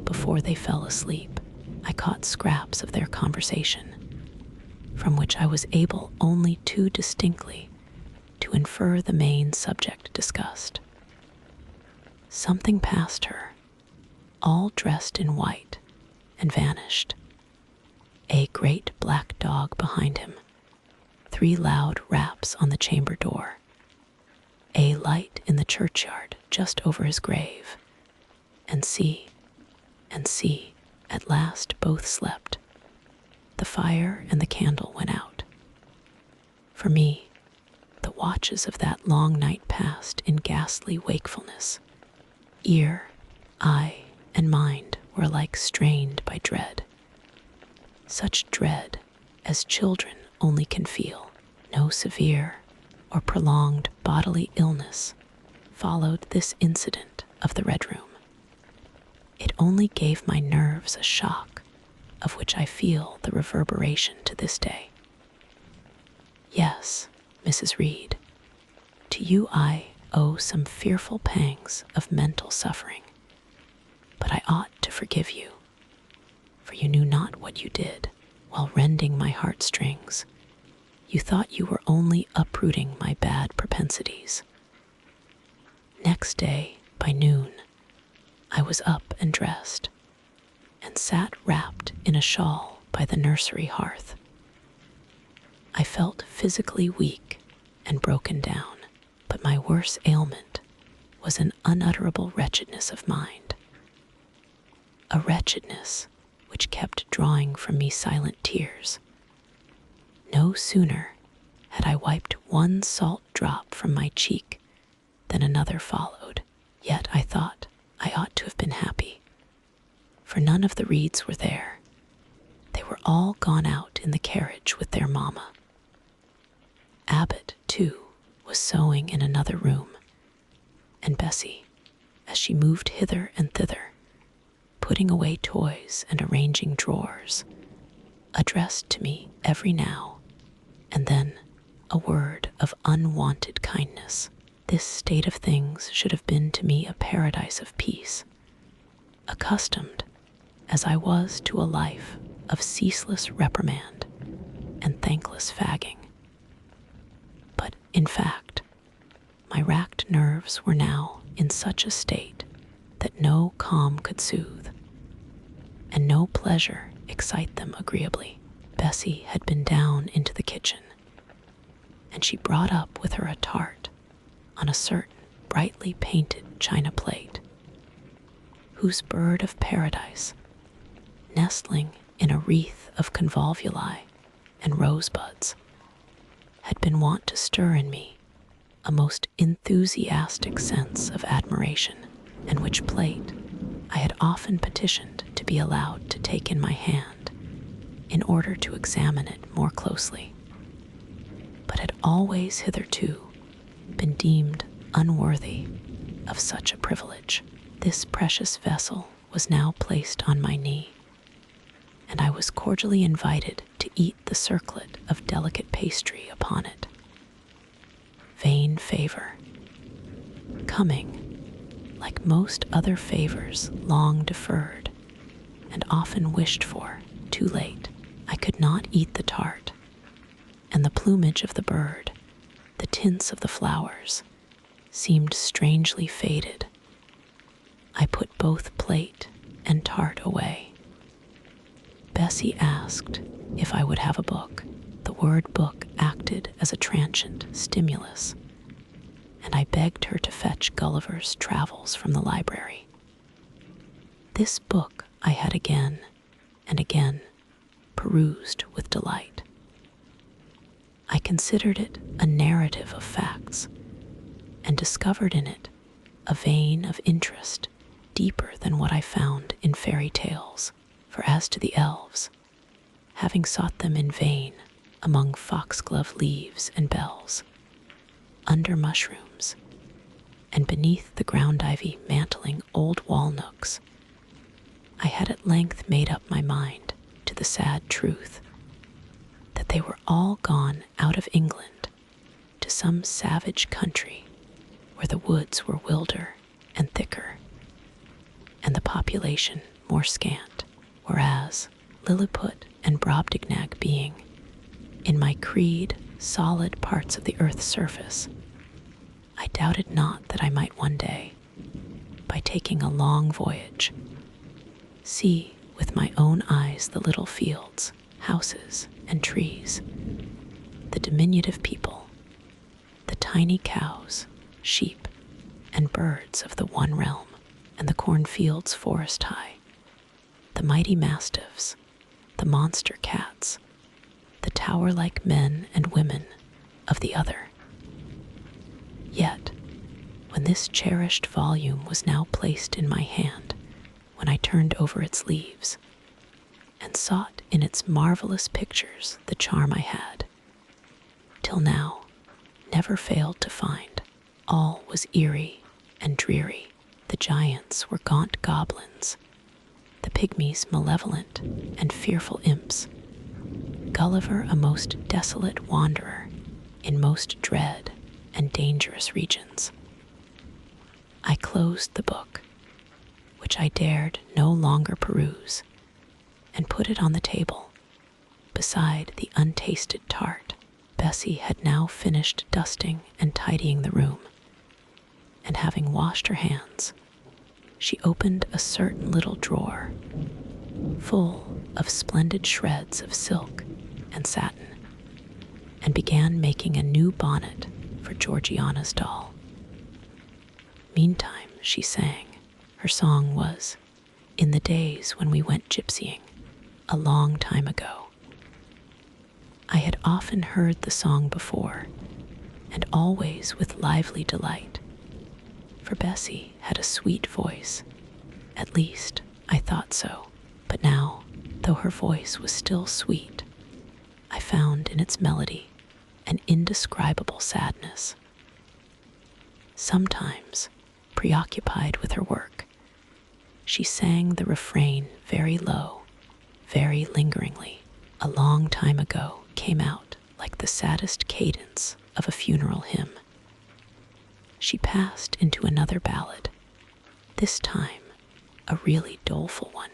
before they fell asleep. I caught scraps of their conversation, from which I was able only too distinctly to infer the main subject discussed. Something passed her, all dressed in white, and vanished. A great black dog behind him, 3 loud raps on the chamber door, a light in the churchyard just over his grave, and see, at last both slept. The fire and the candle went out. For me, the watches of that long night passed in ghastly wakefulness. Ear, eye, and mind were alike strained by dread. Such dread as children only can feel. No severe or prolonged bodily illness followed this incident of the Red Room. It only gave my nerves a shock, of which I feel the reverberation to this day. Yes, Mrs. Reed, to you I owe some fearful pangs of mental suffering, but I ought to forgive you, for you knew not what you did. While rending my heartstrings, you thought you were only uprooting my bad propensities. Next day, by noon, I was up and dressed, and sat wrapped in a shawl by the nursery hearth. I felt physically weak and broken down, but my worst ailment was an unutterable wretchedness of mind. A wretchedness which kept drawing from me silent tears. No sooner had I wiped one salt drop from my cheek than another followed. Yet I thought I ought to have been happy, for none of the Reeds were there. They were all gone out in the carriage with their mamma. Abbot, too, was sewing in another room, and Bessie, as she moved hither and thither, putting away toys and arranging drawers, addressed to me every now and then a word of unwonted kindness. This state of things should have been to me a paradise of peace, accustomed as I was to a life of ceaseless reprimand and thankless fagging. But, in fact, my racked nerves were now in such a state that no calm could soothe, and no pleasure excite them agreeably. Bessie had been down into the kitchen, and she brought up with her a tart on a certain brightly painted china plate, whose bird of paradise, nestling in a wreath of convolvuli and rosebuds, had been wont to stir in me a most enthusiastic sense of admiration, and which plate I had often petitioned to be allowed to take in my hand in order to examine it more closely, but had always hitherto been deemed unworthy of such a privilege. This precious vessel was now placed on my knee, and I was cordially invited to eat the circlet of delicate pastry upon it. Vain favor, coming, like most other favors long deferred and often wished for, too late. I could not eat the tart, and the plumage of the bird, the tints of the flowers, seemed strangely faded. I put both plate and tart away. Bessie asked if I would have a book. The word book acted as a transient stimulus, and I begged her to fetch Gulliver's Travels from the library. This book I had again and again perused with delight. I considered it a narrative of facts, and discovered in it a vein of interest deeper than what I found in fairy tales. For as to the elves, having sought them in vain among foxglove leaves and bells, under mushrooms, and beneath the ground ivy mantling old wall nooks, I had at length made up my mind to the sad truth that they were all gone out of England to some savage country where the woods were wilder and thicker, and the population more scant, whereas Lilliput and Brobdingnag being, in my creed, solid parts of the earth's surface, I doubted not that I might one day, by taking a long voyage, see with my own eyes the little fields, houses, and trees, the diminutive people, the tiny cows, sheep, and birds of the one realm, and the cornfields forest high, the mighty mastiffs, the monster cats, the tower-like men and women of the other. Yet, when this cherished volume was now placed in my hand, when I turned over its leaves, and sought in its marvelous pictures the charm I had, till now, never failed to find, all was eerie and dreary. The giants were gaunt goblins, the pygmies malevolent and fearful imps, Gulliver a most desolate wanderer in most dread and dangerous regions. I closed the book, which I dared no longer peruse, and put it on the table, beside the untasted tart. Bessie had now finished dusting and tidying the room, and having washed her hands, she opened a certain little drawer, full of splendid shreds of silk and satin, and began making a new bonnet for Georgiana's doll. Meantime she sang. Her song was, "In the days when we went gypsying, a long time ago." I had often heard the song before, and always with lively delight, for Bessie had a sweet voice. At least, I thought so. But now, though her voice was still sweet, I found in its melody an indescribable sadness. Sometimes, preoccupied with her work, she sang the refrain very low, very lingeringly. A long time ago came out like the saddest cadence of a funeral hymn. She passed into another ballad, this time a really doleful one.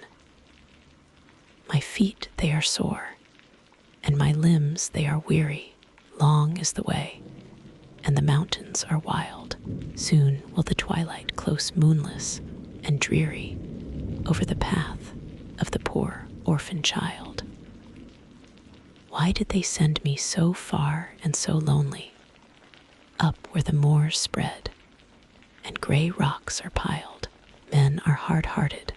My feet they are sore, and my limbs they are weary. Long is the way, and the mountains are wild. Soon will the twilight close moonless and dreary over the path of the poor orphan child. Why did they send me so far and so lonely, up where the moors spread, and gray rocks are piled? Men are hard-hearted,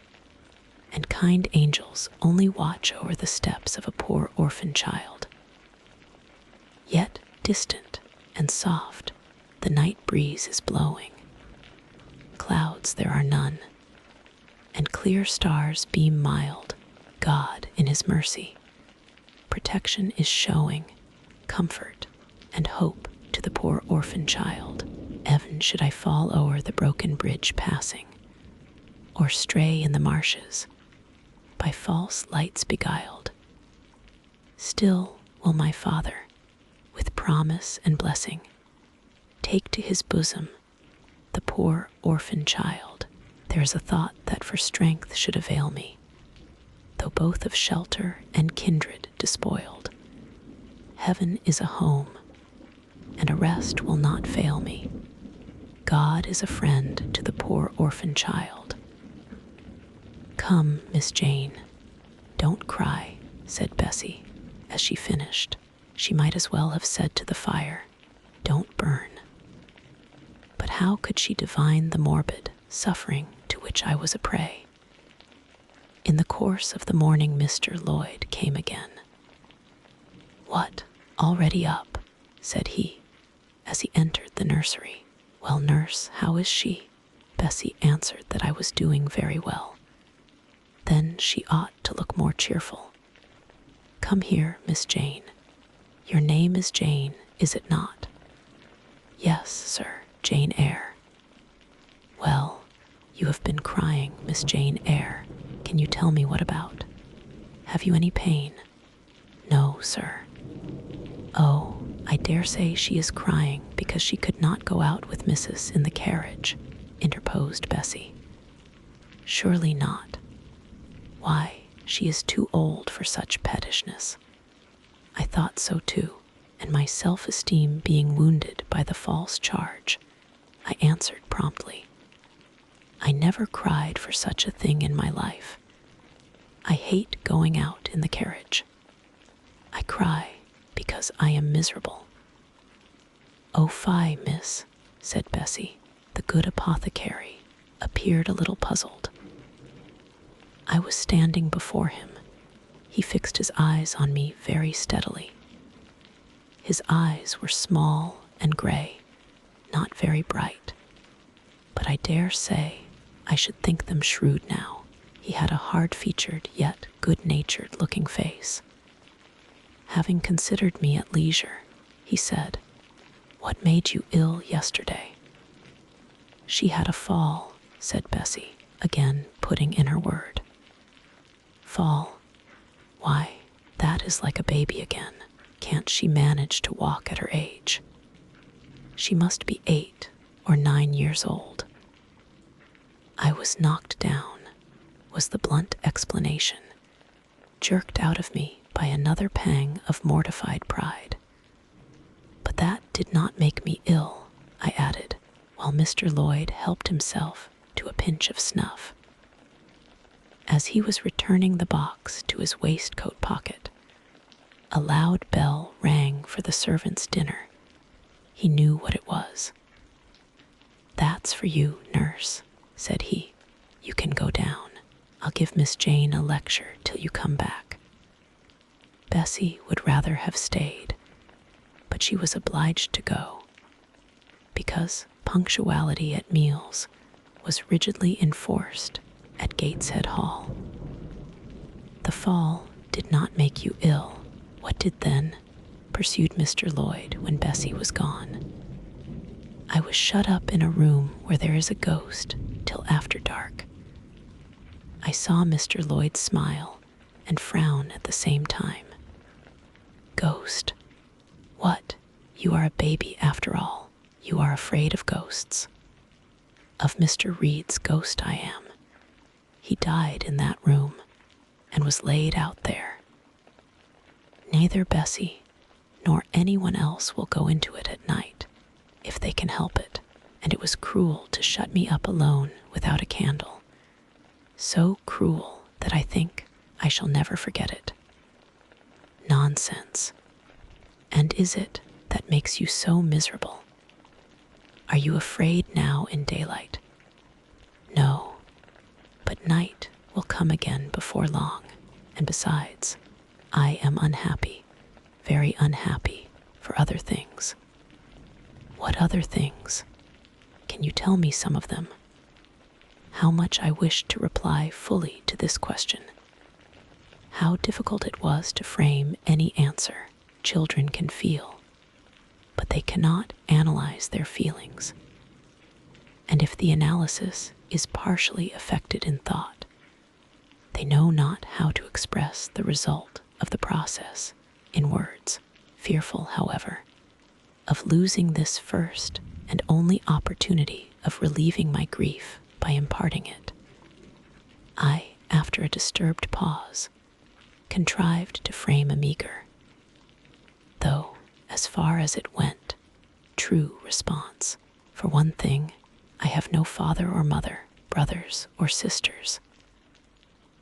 and kind angels only watch over the steps of a poor orphan child. Yet distant and soft, the night breeze is blowing. Clouds there are none, and clear stars beam mild. God, in his mercy, protection is showing, comfort and hope to the poor orphan child. E'en should I fall o'er the broken bridge passing, or stray in the marshes, by false lights beguiled, still will my Father, with promise and blessing, take to his bosom the poor orphan child. There is a thought that for strength should avail me, though both of shelter and kindred despoiled. Heaven is a home, and a rest will not fail me. God is a friend to the poor orphan child. Come, Miss Jane, don't cry, said Bessie, as she finished. She might as well have said to the fire, don't burn. But how could she divine the morbid suffering to which I was a prey? In the course of the morning Mr. Lloyd came again. What, already up? Said he, as he entered the nursery. Well, nurse, how is she? Bessie answered that I was doing very well. Then she ought to look more cheerful. Come here, Miss Jane. Your name is Jane, is it not? Yes, sir, Jane Eyre. Well, you have been crying, Miss Jane Eyre. Can you tell me what about? Have you any pain? No, sir. Oh, I dare say she is crying because she could not go out with Missus in the carriage, interposed Bessie. Surely not. Why, she is too old for such pettishness. I thought so too, and my self-esteem being wounded by the false charge, I answered promptly. I never cried for such a thing in my life. I hate going out in the carriage. I cry because I am miserable. Oh, fie, miss, said Bessie. The good apothecary appeared a little puzzled. I was standing before him. He fixed his eyes on me very steadily. His eyes were small and gray, not very bright, but I dare say I should think them shrewd now. He had a hard-featured yet good-natured looking face. Having considered me at leisure, he said, "What made you ill yesterday?" "She had a fall," said Bessie, again putting in her word. Fall? Why, that is like a baby again. Can't she manage to walk at her age? She must be 8 or 9 years old. I was knocked down, was the blunt explanation, jerked out of me by another pang of mortified pride. But that did not make me ill, I added, while Mr. Lloyd helped himself to a pinch of snuff. As he was returning the box to his waistcoat pocket, a loud bell rang for the servants' dinner. He knew what it was. "That's for you, nurse," said he. "You can go down. I'll give Miss Jane a lecture till you come back." Bessie would rather have stayed, but she was obliged to go, because punctuality at meals was rigidly enforced at Gateshead Hall. "The fall did not make you ill. What did then?" pursued Mr. Lloyd when Bessie was gone. "I was shut up in a room where there is a ghost till after dark." I saw Mr. Lloyd smile and frown at the same time. "Ghost? What? You are a baby after all. You are afraid of ghosts." "Of Mr. Reed's ghost I am. He died in that room and was laid out there. Neither Bessie nor anyone else will go into it at night, if they can help it, and it was cruel to shut me up alone without a candle. So cruel that I think I shall never forget it." "Nonsense. And is it that makes you so miserable? Are you afraid now in daylight?" "No, but night will come again before long, and besides, I am unhappy, very unhappy, for other things." "What other things? Can you tell me some of them?" How much I wished to reply fully to this question. How difficult it was to frame any answer. Children can feel, but they cannot analyze their feelings. And if the analysis is partially effected in thought, they know not how to express the result of the process in words, fearful, however, of losing this first and only opportunity of relieving my grief by imparting it. I, after a disturbed pause, contrived to frame a meager, though, as far as it went, true response. "For one thing, I have no father or mother, brothers or sisters.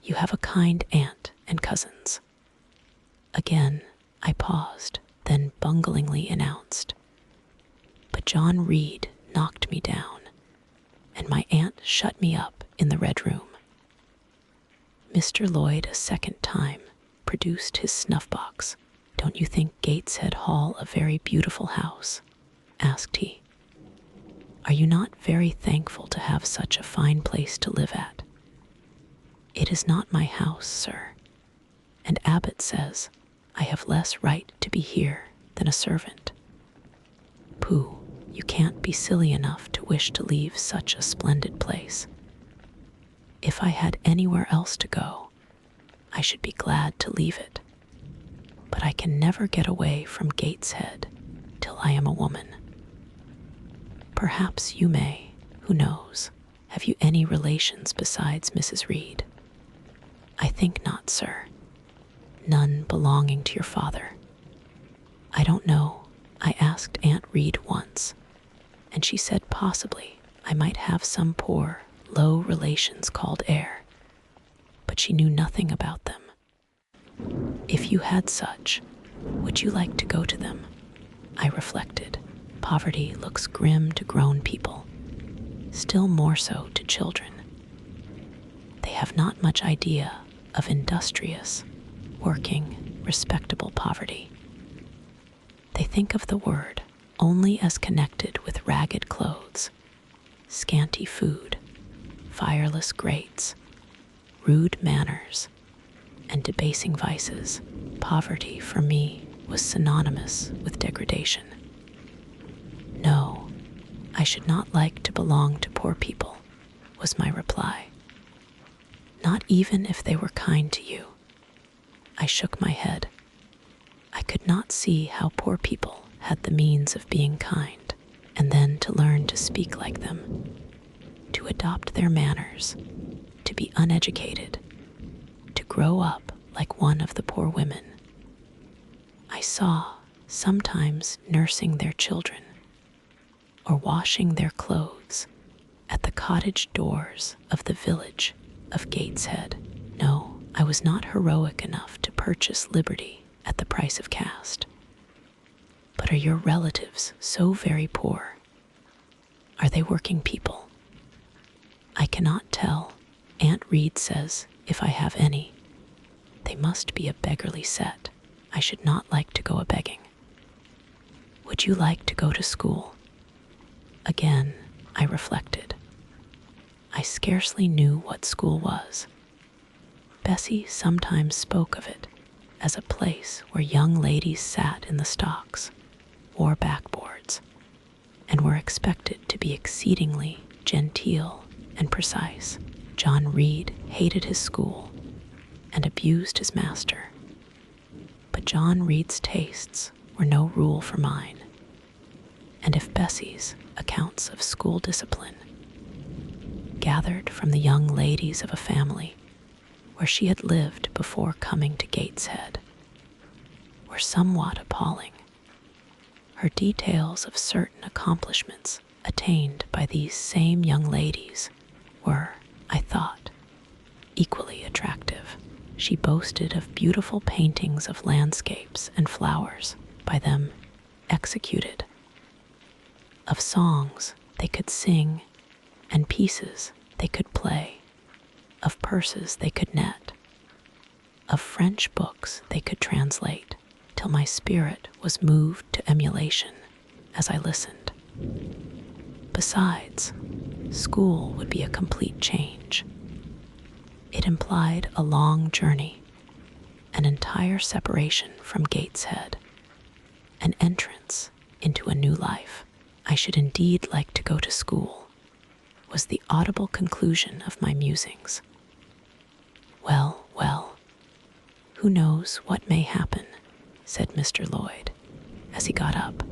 You have a kind aunt and cousins." Again I paused, then bunglingly announced, "But John Reed knocked me down, and my aunt shut me up in the Red Room." Mr. Lloyd a second time produced his snuff-box. "Don't you think Gateshead Hall a very beautiful house?" asked he. "Are you not very thankful to have such a fine place to live at?" "It is not my house, sir, and Abbot says I have less right to be here than a servant. Pooh, you can't be silly enough to wish to leave such a splendid place. If I had anywhere else to go, I should be glad to leave it. But I can never get away from Gateshead till I am a woman. Perhaps you may, who knows? Have you any relations besides Mrs. Reed? I think not, sir. None belonging to your father. I don't know. I asked Aunt Reed once, and she said possibly I might have some poor, low relations called Eyre, but she knew nothing about them. If you had such, would you like to go to them? I reflected. Poverty looks grim to grown people, still more so to children. They have not much idea of industrious, working, respectable poverty. They think of the word only as connected with ragged clothes, scanty food, fireless grates, rude manners, and debasing vices. Poverty, for me, was synonymous with degradation. No, I should not like to belong to poor people, was my reply. Not even if they were kind to you. I shook my head. I could not see how poor people had the means of being kind, and then to learn to speak like them, to adopt their manners, to be uneducated, to grow up like one of the poor women I saw sometimes nursing their children or washing their clothes at the cottage doors of the village of Gateshead. No, I was not heroic enough to purchase liberty at the price of caste. But are your relatives so very poor? Are they working people? I cannot tell. Aunt Reed says if I have any, they must be a beggarly set. I should not like to go a-begging. Would you like to go to school? Again, I reflected. I scarcely knew what school was. Bessie sometimes spoke of it as a place where young ladies sat in the stocks, wore backboards, and were expected to be exceedingly genteel and precise. John Reed hated his school and abused his master. But John Reed's tastes were no rule for mine, and if Bessie's accounts of school discipline, gathered from the young ladies of a family where she had lived before coming to Gateshead, were somewhat appalling, her details of certain accomplishments attained by these same young ladies were, I thought, equally attractive. She boasted of beautiful paintings of landscapes and flowers by them executed, of songs they could sing and pieces they could play, of purses they could net, of French books they could translate, till my spirit was moved to emulation as I listened. Besides, school would be a complete change. It implied a long journey, an entire separation from Gateshead, an entrance into a new life. I should indeed like to go to school, was the audible conclusion of my musings. Well, well, who knows what may happen, said Mr. Lloyd, as he got up.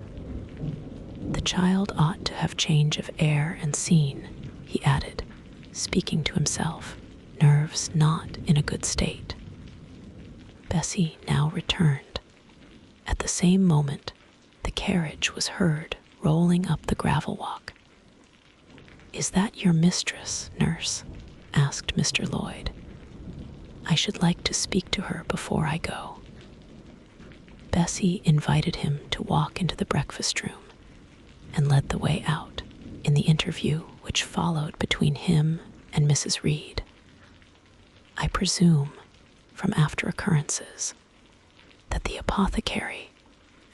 The child ought to have change of air and scene, he added, speaking to himself. Nerves not in a good state. Bessie now returned. At the same moment, the carriage was heard rolling up the gravel walk. Is that your mistress, nurse? Asked Mr. Lloyd. I should like to speak to her before I go. Bessie invited him to walk into the breakfast room and led the way out in the interview which followed between him and Mrs. Reed. I presume, from after occurrences, that the apothecary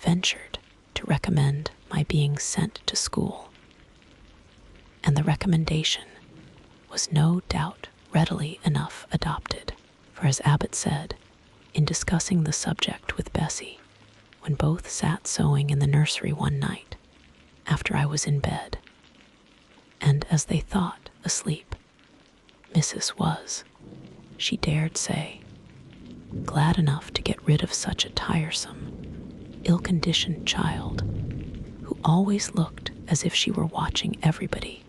ventured to recommend my being sent to school, and the recommendation was no doubt readily enough adopted, for as Abbot said, in discussing the subject with Bessie, when both sat sewing in the nursery one night after I was in bed, and as they thought asleep, Mrs. was, she dared say, glad enough to get rid of such a tiresome, ill-conditioned child who always looked as if she were watching everybody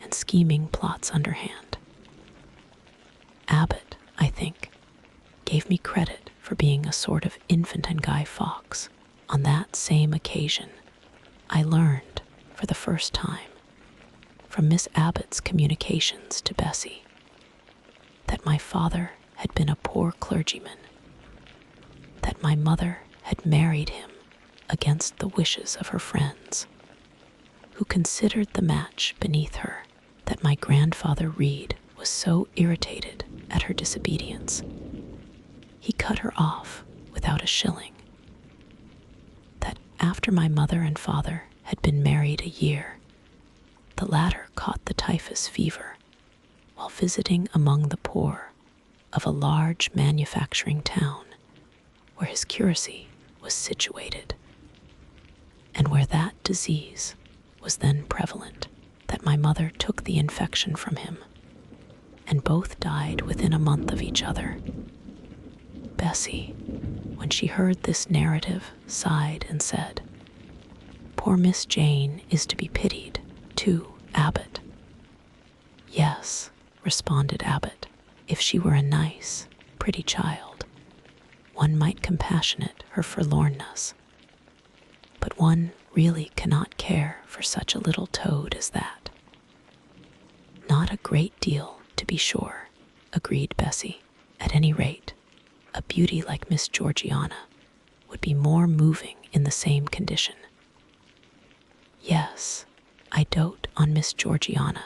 and scheming plots underhand. Abbot, I think, gave me credit for being a sort of infantine Guy Fawkes. On that same occasion, I learned, for the first time, from Miss Abbot's communications to Bessie, that my father had been a poor clergyman, that my mother had married him against the wishes of her friends, who considered the match beneath her, that my grandfather Reed was so irritated at her disobedience, he cut her off without a shilling, that after my mother and father had been married a year, the latter caught the typhus fever while visiting among the poor of a large manufacturing town where his curacy was situated, and where that disease was then prevalent, that my mother took the infection from him, and both died within a month of each other. Bessie, when she heard this narrative, sighed and said, "Poor Miss Jane is to be pitied, too, Abbot." "Yes," responded Abbot, "if she were a nice, pretty child, one might compassionate her forlornness. But one really cannot care for such a little toad as that." "Not a great deal, to be sure," agreed Bessie. "At any rate, a beauty like Miss Georgiana would be more moving in the same condition." "Yes, I dote on Miss Georgiana,"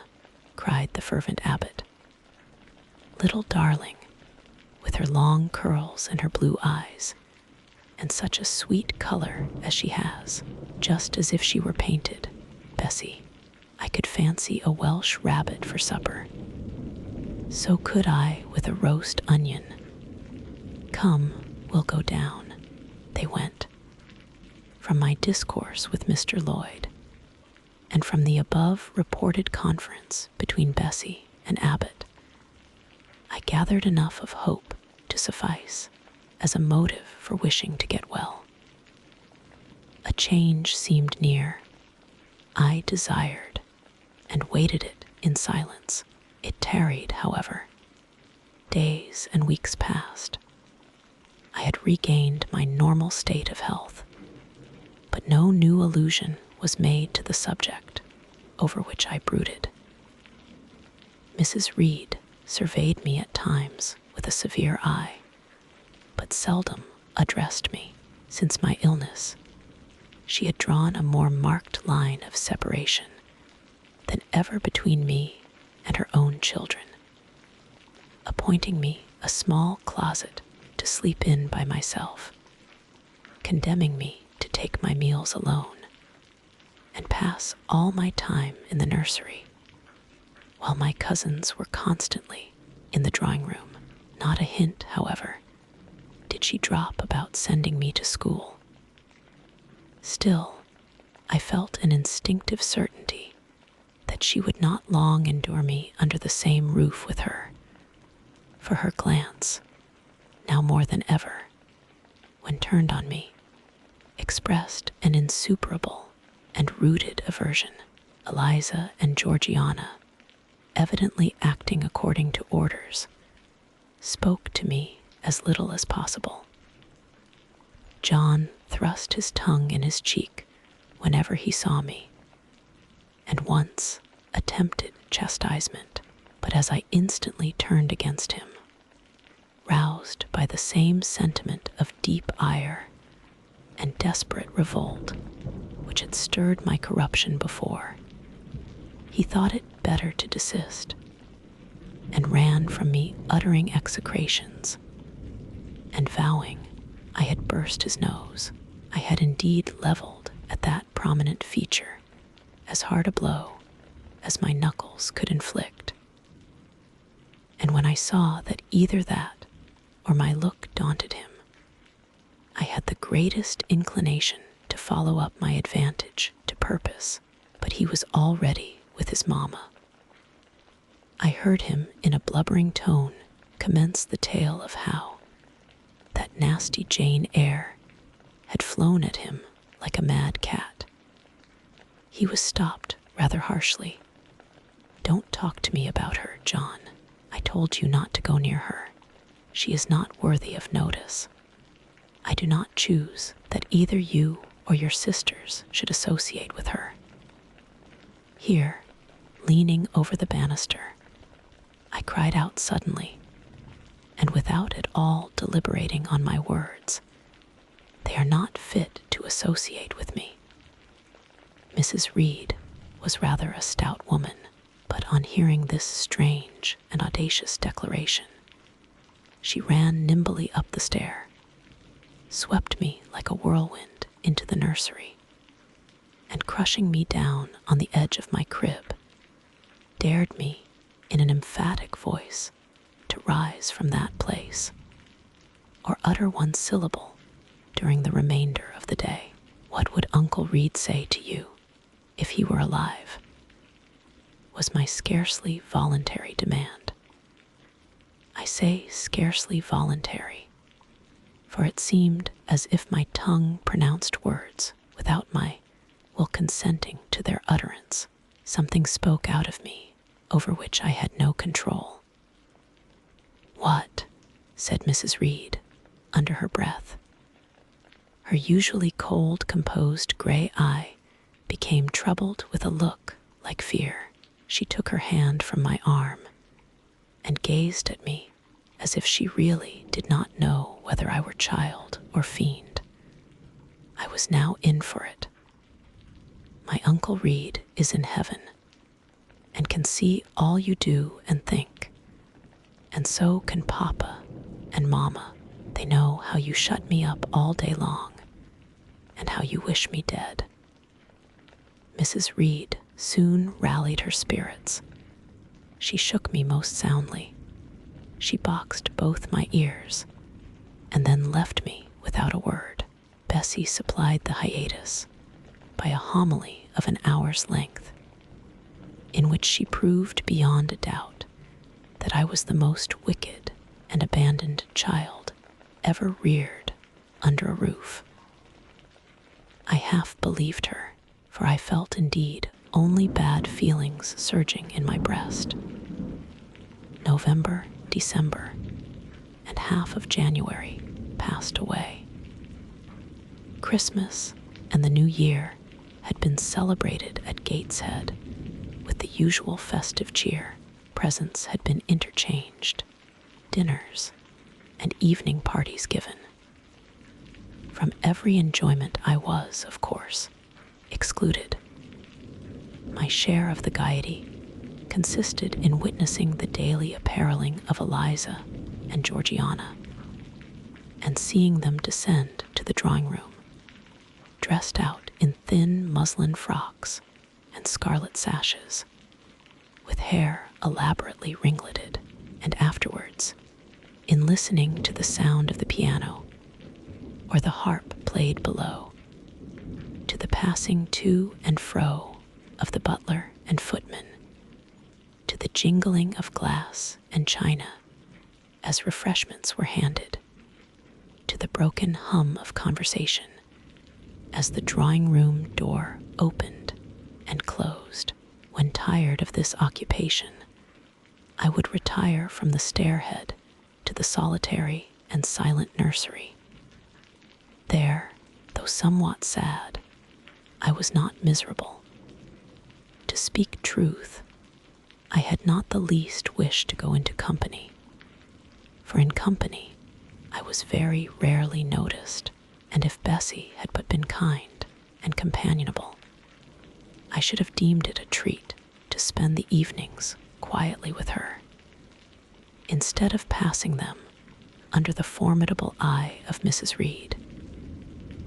cried the fervent Abbot. "Little darling, with her long curls and her blue eyes, and such a sweet color as she has, just as if she were painted, Bessie. I could fancy a Welsh rabbit for supper. So could I with a roast onion. Come, we'll go down." They went. From my discourse with Mr. Lloyd, and from the above reported conference between Bessie and Abbot, I gathered enough of hope to suffice as a motive for wishing to get well. A change seemed near. I desired and waited it in silence. It tarried, however. Days and weeks passed. I had regained my normal state of health, but no new allusion was made to the subject over which I brooded. Mrs. Reed surveyed me at times with a severe eye, but seldom addressed me. Since my illness, she had drawn a more marked line of separation than ever between me and her own children, appointing me a small closet to sleep in by myself, condemning me to take my meals alone, and pass all my time in the nursery, while my cousins were constantly in the drawing room. Not a hint, however, did she drop about sending me to school. Still, I felt an instinctive certainty that she would not long endure me under the same roof with her, for her glance, now more than ever, when turned on me, expressed an insuperable and rooted aversion. Eliza and Georgiana, evidently acting according to orders, spoke to me as little as possible. John thrust his tongue in his cheek whenever he saw me, and once attempted chastisement, but as I instantly turned against him, roused by the same sentiment of deep ire and desperate revolt which had stirred my corruption before, he thought it better to desist, and ran from me uttering execrations, and vowing I had burst his nose. I had indeed leveled at that prominent feature as hard a blow as my knuckles could inflict. And when I saw that either that or my look daunted him, I had the greatest inclination to follow up my advantage to purpose, but he was already with his mamma. I heard him in a blubbering tone commence the tale of how that nasty Jane Eyre had flown at him like a mad cat. He was stopped rather harshly. "Don't talk to me about her, John. I told you not to go near her. She is not worthy of notice. I do not choose that either you or your sisters should associate with her." Here, leaning over the banister, I cried out suddenly, and without at all deliberating on my words, "They are not fit to associate with me." Mrs. Reed was rather a stout woman, but on hearing this strange and audacious declaration, she ran nimbly up the stair, swept me like a whirlwind into the nursery, and crushing me down on the edge of my crib, dared me in an emphatic voice to rise from that place, or utter one syllable during the remainder of the day. "What would Uncle Reed say to you if he were alive?" was my scarcely voluntary demand. I say scarcely voluntary, for it seemed as if my tongue pronounced words without my will consenting to their utterance. Something spoke out of me over which I had no control. "What?" said Mrs. Reed under her breath. Her usually cold, composed gray eye became troubled with a look like fear. She took her hand from my arm and gazed at me as if she really did not know whether I were child or fiend. I was now in for it. My Uncle Reed is in heaven and can see all you do and think, and so can Papa and Mama. They know how you shut me up all day long and how you wish me dead. Mrs. Reed soon rallied her spirits. She shook me most soundly. She boxed both my ears and then left me without a word. Bessie supplied the hiatus by a homily of an hour's length, in which she proved beyond a doubt that I was the most wicked and abandoned child ever reared under a roof. I half believed her, for I felt indeed only bad feelings surging in my breast. November, December, and half of January passed away. Christmas and the New Year had been celebrated at Gateshead with the usual festive cheer. Presents had been interchanged, dinners, and evening parties given. From every enjoyment I was, of course, excluded. My share of the gaiety consisted in witnessing the daily appareling of Eliza and Georgiana, and seeing them descend to the drawing room, dressed out in thin muslin frocks and scarlet sashes, with hair elaborately ringleted, and afterwards, in listening to the sound of the piano or the harp played below, to the passing to and fro of the butler and footman, to the jingling of glass and china as refreshments were handed, to the broken hum of conversation as the drawing-room door opened and closed. When tired of this occupation, I would retire from the stairhead to the solitary and silent nursery. There, though somewhat sad, I was not miserable. To speak truth, I had not the least wish to go into company, for in company I was very rarely noticed, and if Bessie had but been kind and companionable, I should have deemed it a treat to spend the evenings quietly with her, instead of passing them under the formidable eye of Mrs. Reed,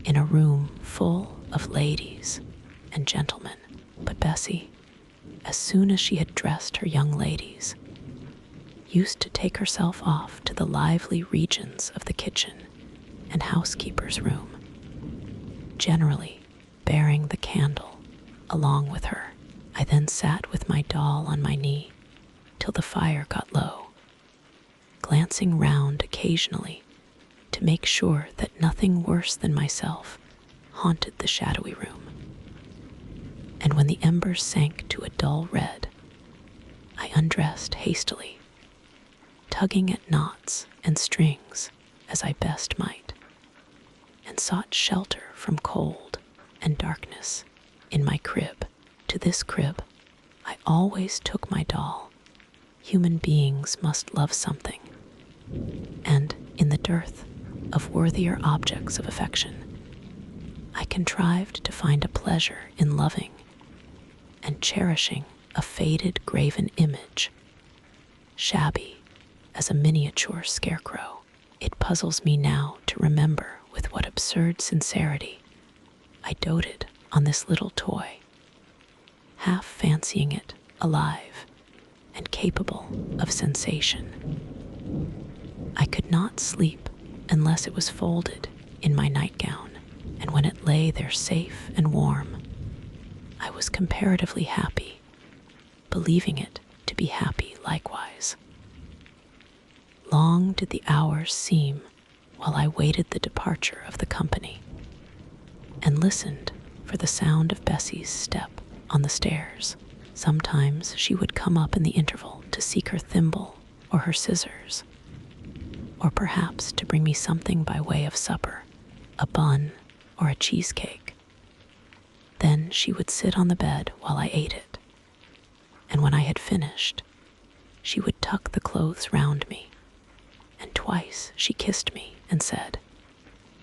in a room full of ladies and gentlemen. But Bessie, as soon as she had dressed her young ladies, used to take herself off to the lively regions of the kitchen and housekeeper's room, generally bearing the candle along with her. I then sat with my doll on my knee till the fire got low, glancing round occasionally to make sure that nothing worse than myself haunted the shadowy room. And when the embers sank to a dull red, I undressed hastily, tugging at knots and strings as I best might, and sought shelter from cold and darkness in my crib. To this crib I always took my doll. Human beings must love something, and in the dearth of worthier objects of affection, I contrived to find a pleasure in loving and cherishing a faded graven image, shabby as a miniature scarecrow. It puzzles me now to remember with what absurd sincerity I doted on this little toy, half fancying it alive and capable of sensation. I could not sleep unless it was folded in my nightgown, and when it lay there safe and warm, I was comparatively happy, believing it to be happy likewise. Long did the hours seem while I waited the departure of the company, and listened for the sound of Bessie's step on the stairs. Sometimes she would come up in the interval to seek her thimble or her scissors, or perhaps to bring me something by way of supper, a bun or a cheesecake. Then she would sit on the bed while I ate it, and when I had finished, she would tuck the clothes round me, and twice she kissed me and said,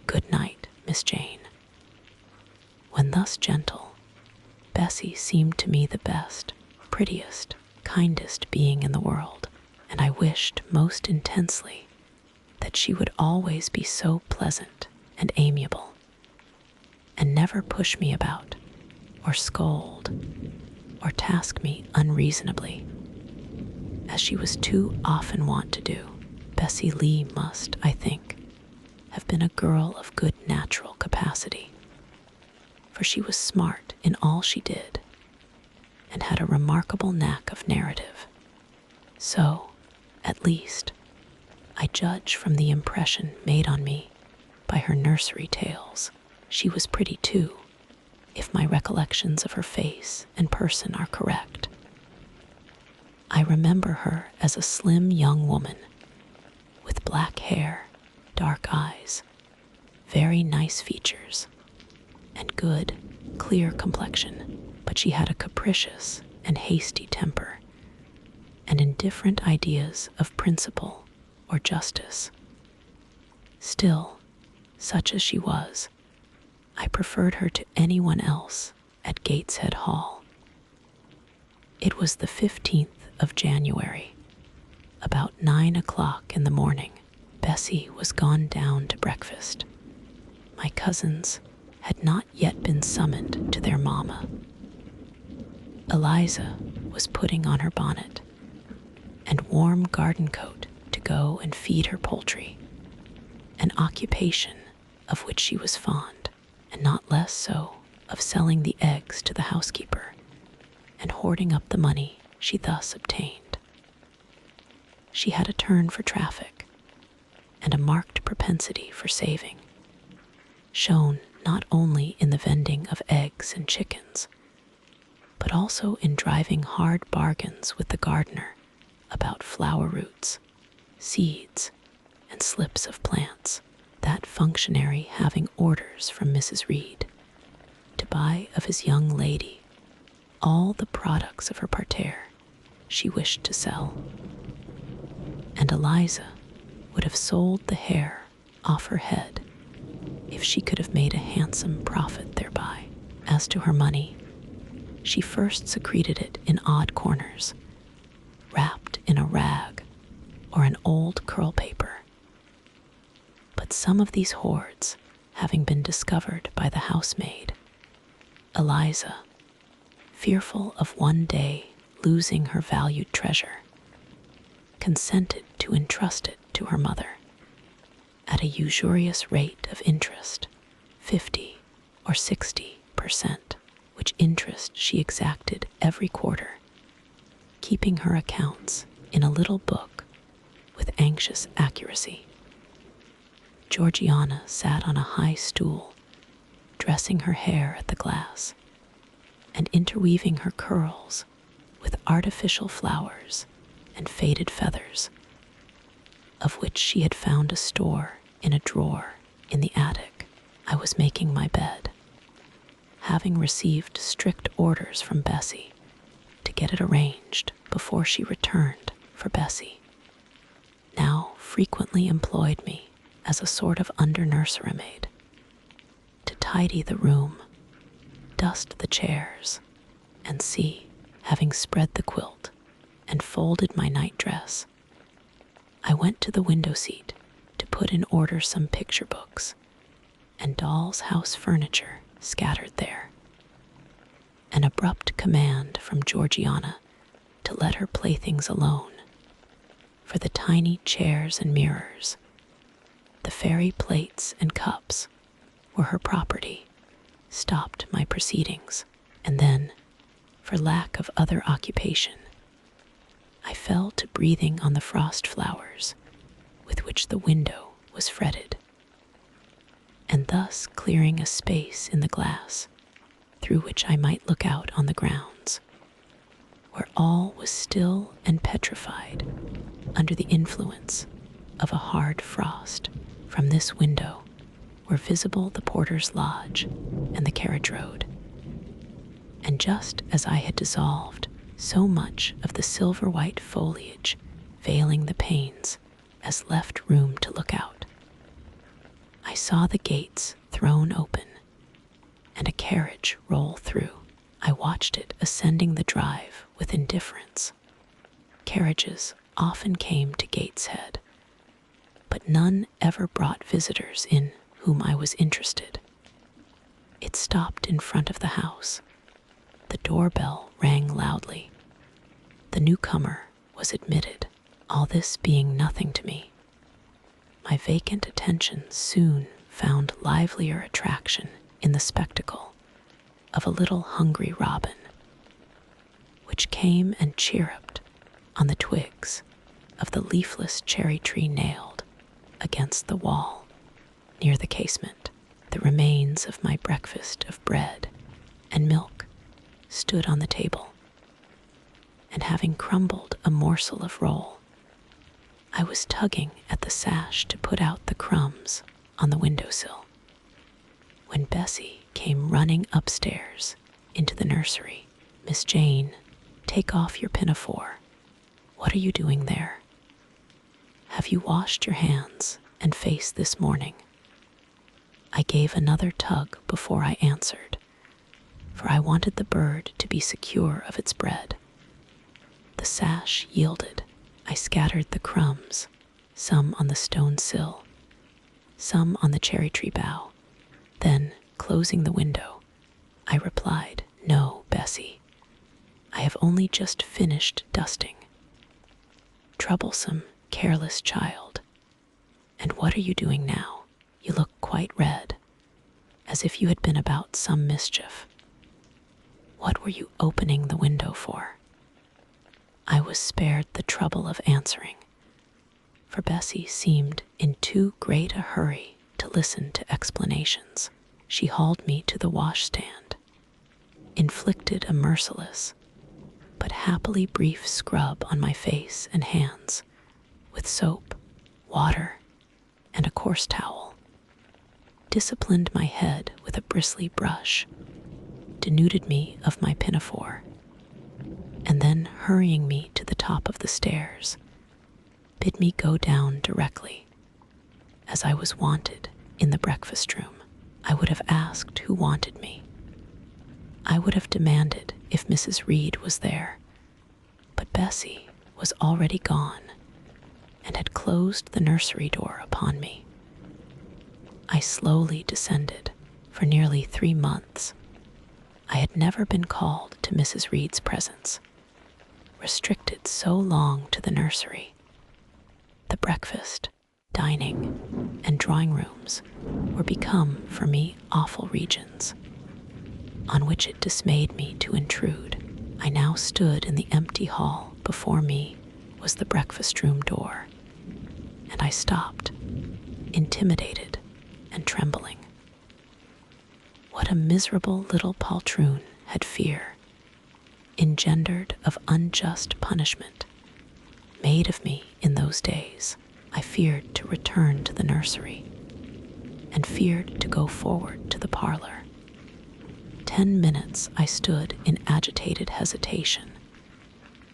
"Good night, Miss Jane." When thus gentle, Bessie seemed to me the best, prettiest, kindest being in the world, and I wished most intensely that she would always be so pleasant and amiable, and never push me about, or scold, or task me unreasonably, as she was too often wont to do. Bessie Lee must, I think, have been a girl of good natural capacity, for she was smart in all she did, and had a remarkable knack of narrative. So, at least, I judge from the impression made on me by her nursery tales. She was pretty too, if my recollections of her face and person are correct. I remember her as a slim young woman, with black hair, dark eyes, very nice features, and good, clear complexion, but she had a capricious and hasty temper, and indifferent ideas of principle or justice. Still, such as she was, I preferred her to anyone else at Gateshead Hall. It was the 15th of January, about 9 o'clock in the morning. Bessie was gone down to breakfast. My cousins had not yet been summoned to their mamma. Eliza was putting on her bonnet and warm garden coat to go and feed her poultry, an occupation of which she was fond, and not less so of selling the eggs to the housekeeper and hoarding up the money she thus obtained. She had a turn for traffic and a marked propensity for saving, shown not only in the vending of eggs and chickens, but also in driving hard bargains with the gardener about flower roots, seeds, and slips of plants, that functionary having orders from Mrs. Reed to buy of his young lady all the products of her parterre she wished to sell. And Eliza would have sold the hair off her head if she could have made a handsome profit thereby. As to her money, she first secreted it in odd corners, wrapped in a rag or an old curl paper. But some of these hoards having been discovered by the housemaid, Eliza, fearful of one day losing her valued treasure, consented to entrust it to her mother at at a usurious rate of interest, 50 or 60%, which interest she exacted every quarter, keeping her accounts in a little book with anxious accuracy. Georgiana sat on a high stool, dressing her hair at the glass, and interweaving her curls with artificial flowers and faded feathers, of which she had found a store in a drawer in the attic. I was making my bed, having received strict orders from Bessie to get it arranged before she returned, for Bessie now frequently employed me as a sort of under-nursery maid to tidy the room, dust the chairs, and see, having spread the quilt and folded my nightdress, I went to the window seat to put in order some picture books and doll's house furniture scattered there. An abrupt command from Georgiana to let her playthings alone, for the tiny chairs and mirrors, the fairy plates and cups were her property, stopped my proceedings, and then, for lack of other occupation, I fell to breathing on the frost flowers with which the window was fretted, and thus clearing a space in the glass through which I might look out on the grounds, where all was still and petrified under the influence of a hard frost. From this window were visible the porter's lodge and the carriage road, and just as I had dissolved so much of the silver-white foliage veiling the panes as left room to look out, I saw the gates thrown open and a carriage roll through. I watched it ascending the drive with indifference. Carriages often came to Gateshead, but none ever brought visitors in whom I was interested. It stopped in front of the house. The doorbell rang loudly. The newcomer was admitted, all this being nothing to me. My vacant attention soon found livelier attraction in the spectacle of a little hungry robin, which came and chirruped on the twigs of the leafless cherry tree nailed against the wall near the casement. The remains of my breakfast of bread and milk stood on the table, and having crumbled a morsel of roll, I was tugging at the sash to put out the crumbs on the windowsill, when Bessie came running upstairs into the nursery. "Miss Jane, take off your pinafore. What are you doing there? Have you washed your hands and face this morning?" I gave another tug before I answered, for I wanted the bird to be secure of its bread. The sash yielded. I scattered the crumbs, some on the stone sill, some on the cherry tree bough. Then, closing the window, I replied, "No, Bessie, I have only just finished dusting." "Troublesome, careless child. And what are you doing now? You look quite red, as if you had been about some mischief. What were you opening the window for?" I was spared the trouble of answering, for Bessie seemed in too great a hurry to listen to explanations. She hauled me to the washstand, inflicted a merciless but happily brief scrub on my face and hands with soap, water, and a coarse towel, disciplined my head with a bristly brush, denuded me of my pinafore, and then, hurrying me to the top of the stairs, bid me go down directly, as I was wanted in the breakfast room. I would have asked who wanted me. I would have demanded if Mrs. Reed was there, but Bessie was already gone and had closed the nursery door upon me. I slowly descended. For nearly 3 months, I had never been called to Mrs. Reed's presence, restricted so long to the nursery, the breakfast, dining, and drawing rooms were become for me awful regions, on which it dismayed me to intrude. I now stood in the empty hall. Before me was the breakfast-room door, and I stopped, intimidated and trembling. What a miserable little poltroon had fear, engendered of unjust punishment, made of me in those days. I feared to return to the nursery, and feared to go forward to the parlor. 10 minutes I stood in agitated hesitation.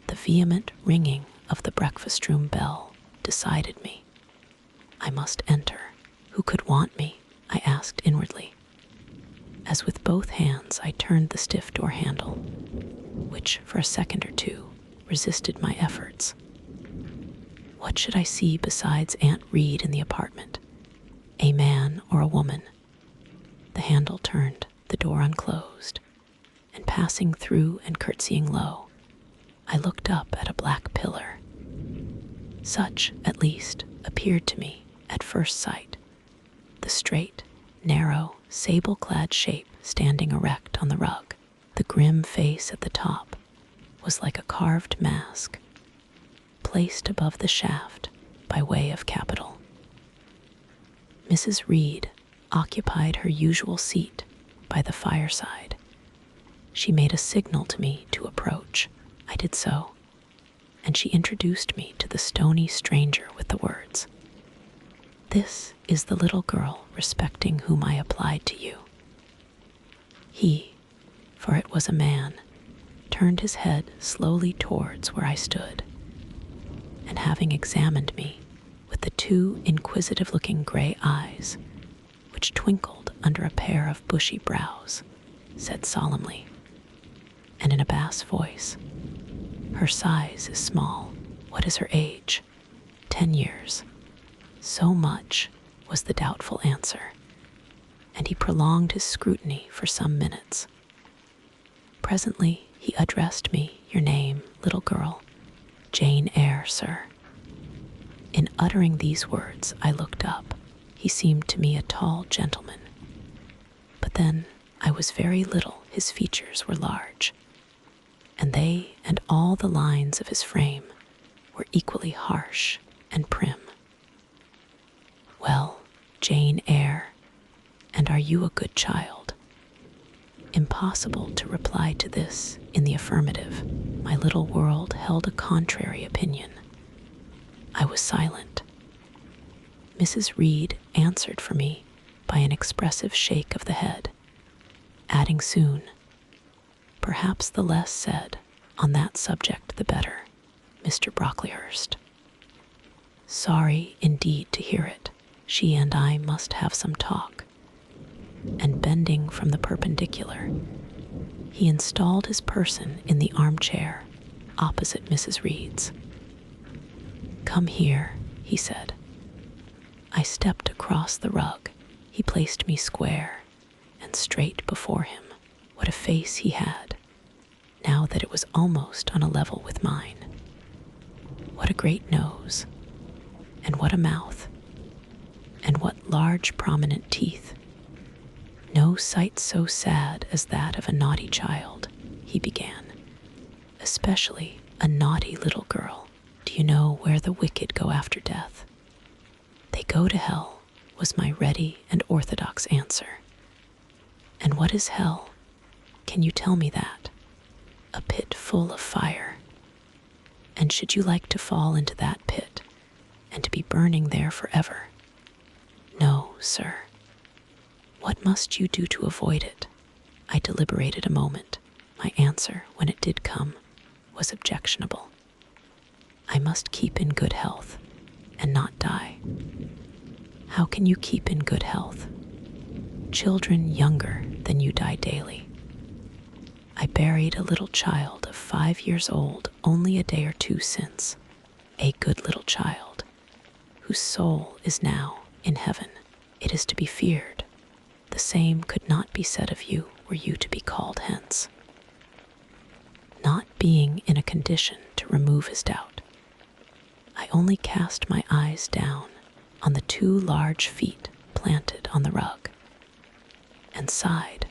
The vehement ringing of the breakfast-room bell decided me. I must enter. Who could want me? I asked inwardly, as with both hands I turned the stiff door handle, which for a second or two resisted my efforts. What should I see besides Aunt Reed in the apartment? A man or a woman? The handle turned, the door unclosed, and passing through and curtsying low, I looked up at a black pillar. Such, at least, appeared to me at first sight. The straight, narrow, sable-clad shape standing erect on the rug. The grim face at the top was like a carved mask, placed above the shaft by way of capital. Mrs. Reed occupied her usual seat by the fireside. She made a signal to me to approach. I did so, and she introduced me to the stony stranger with the words, "This is the little girl respecting whom I applied to you." He, for it was a man, turned his head slowly towards where I stood, and having examined me with the 2 inquisitive-looking gray eyes, which twinkled under a pair of bushy brows, said solemnly, and in a bass voice, "Her size is small. What is her age?" 10 years. So much was the doubtful answer, and he prolonged his scrutiny for some minutes. Presently he addressed me. "Your name, little girl?" "Jane Eyre, sir." In uttering these words, I looked up. He seemed to me a tall gentleman. But then I was very little. His features were large, and they and all the lines of his frame were equally harsh and prim. "Well, Jane Eyre, and are you a good child?" Impossible to reply to this in the affirmative. My little world held a contrary opinion. I was silent. Mrs. Reed answered for me by an expressive shake of the head, adding soon, "Perhaps the less said on that subject the better, Mr. Brocklehurst." Sorry indeed to hear it. She and I must have some talk. And bending from the perpendicular, he installed his person in the armchair opposite Mrs. Reed's. "Come here," he said. I stepped across the rug. He placed me square and straight before him. What a face he had, now that it was almost on a level with mine. What a great nose, and what a mouth, and what large prominent teeth. "No sight so sad as that of a naughty child," he began, "especially a naughty little girl. Do you know where the wicked go after death?" "They go to hell," was my ready and orthodox answer. "And what is hell? Can you tell me that?" "A pit full of fire. And should you like to fall into that pit, and to be burning there forever?" "No, sir." "What must you do to avoid it?" I deliberated a moment. My answer, when it did come, was objectionable. "I must keep in good health, and not die." "How can you keep in good health? Children younger than you die daily. I buried a little child of 5 years old only a day or 2 since, a good little child, whose soul is now in heaven. It is to be feared the same could not be said of you were you to be called hence." Not being in a condition to remove his doubt, I only cast my eyes down on the 2 large feet planted on the rug, and sighed,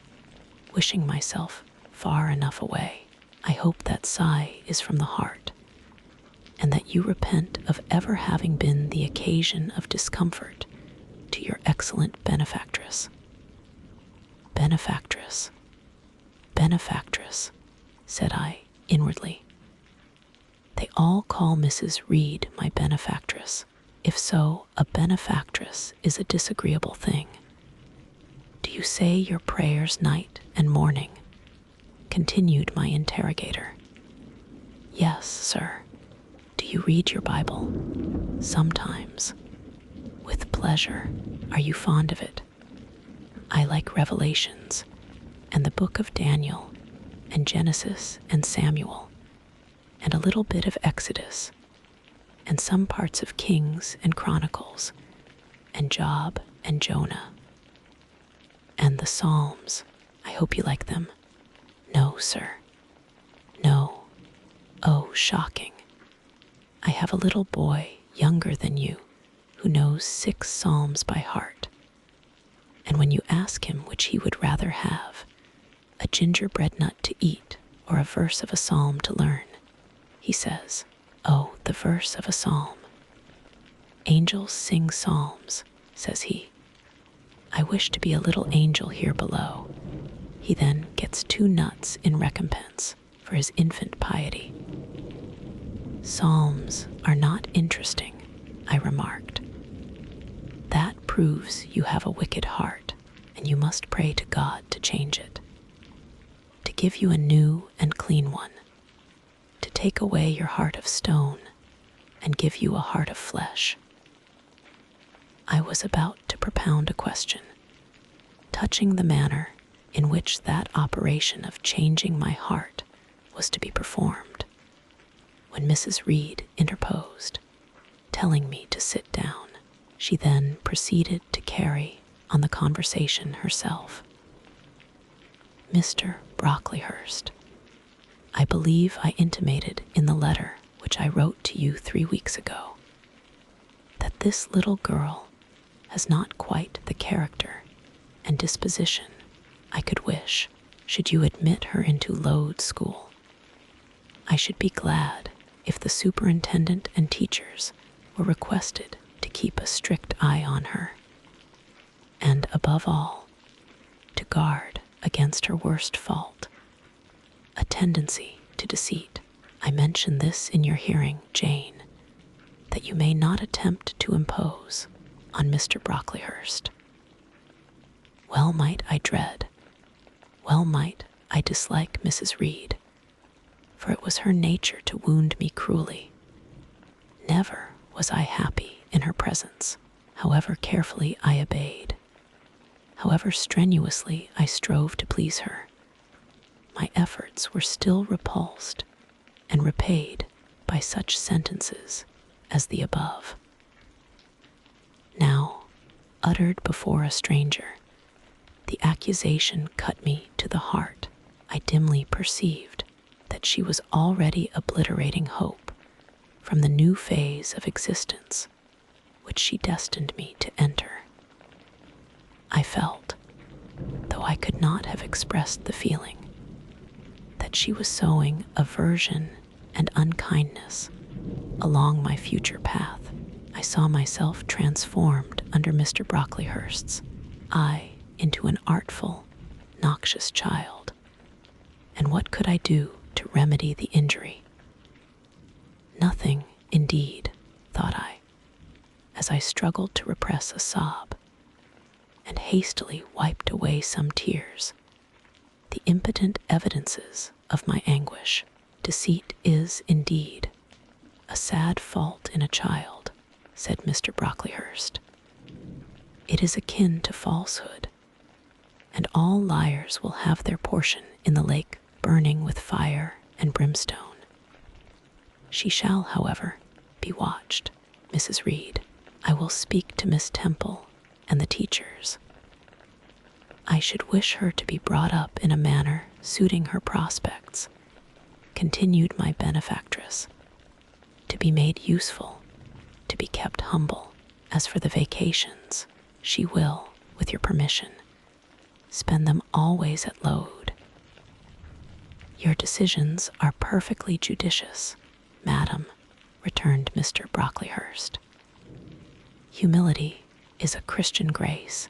wishing myself far enough away. I hope that sigh is from the heart, and that you repent of ever having been the occasion of discomfort to your excellent benefactress. Benefactress, benefactress, said I inwardly. They all call Mrs. Reed my benefactress. If so, a benefactress is a disagreeable thing. Do you say your prayers night and morning? Continued my interrogator. Yes, sir. Do you read your Bible? Sometimes. With pleasure. Are you fond of it? I like Revelations, and the book of Daniel, and Genesis and Samuel, and a little bit of Exodus, and some parts of Kings and Chronicles, and Job and Jonah, and the Psalms. I hope you like them. No, sir. No. Oh, shocking. I have a little boy younger than you who knows 6 psalms by heart. And when you ask him which he would rather have, a gingerbread nut to eat or a verse of a psalm to learn, he says, oh, the verse of a psalm. Angels sing psalms, says he. I wish to be a little angel here below. He then gets 2 nuts in recompense for his infant piety. Psalms are not interesting, I remarked. That proves you have a wicked heart, and you must pray to God to change it, to give you a new and clean one, to take away your heart of stone and give you a heart of flesh. I was about to propound a question, touching the manner in which that operation of changing my heart was to be performed, when Mrs. Reed interposed, telling me to sit down. She then proceeded to carry on the conversation herself. Mr. Brocklehurst, I believe I intimated in the letter which I wrote to you 3 weeks ago that this little girl has not quite the character and disposition I could wish should you admit her into Load School. I should be glad if the superintendent and teachers were requested to keep a strict eye on her, and above all, to guard against her worst fault, a tendency to deceit. I mention this in your hearing, Jane, that you may not attempt to impose on Mr. Brocklehurst. Well might I dread, well might I dislike Mrs. Reed, for it was her nature to wound me cruelly. Never was I happy in her presence, however carefully I obeyed, however strenuously I strove to please her. My efforts were still repulsed and repaid by such sentences as the above. Now, uttered before a stranger, the accusation cut me to the heart. I dimly perceived that she was already obliterating hope from the new phase of existence which she destined me to enter. I felt, though I could not have expressed the feeling, that she was sowing aversion and unkindness along my future path. I saw myself transformed under Mr. Brocklehurst's eye into an artful, noxious child, and what could I do to remedy the injury? Nothing, indeed, thought I, as I struggled to repress a sob, and hastily wiped away some tears, the impotent evidences of my anguish. Deceit is, indeed, a sad fault in a child, said Mr. Brocklehurst. It is akin to falsehood, and all liars will have their portion in the lake burning with fire and brimstone. She shall, however, be watched, Mrs. Reed. I will speak to Miss Temple and the teachers. I should wish her to be brought up in a manner suiting her prospects, continued my benefactress, to be made useful, to be kept humble, As for the vacations, she will, with your permission, spend them always at Lode. Your decisions are perfectly judicious, madam, returned Mr. Brocklehurst. Humility is a Christian grace,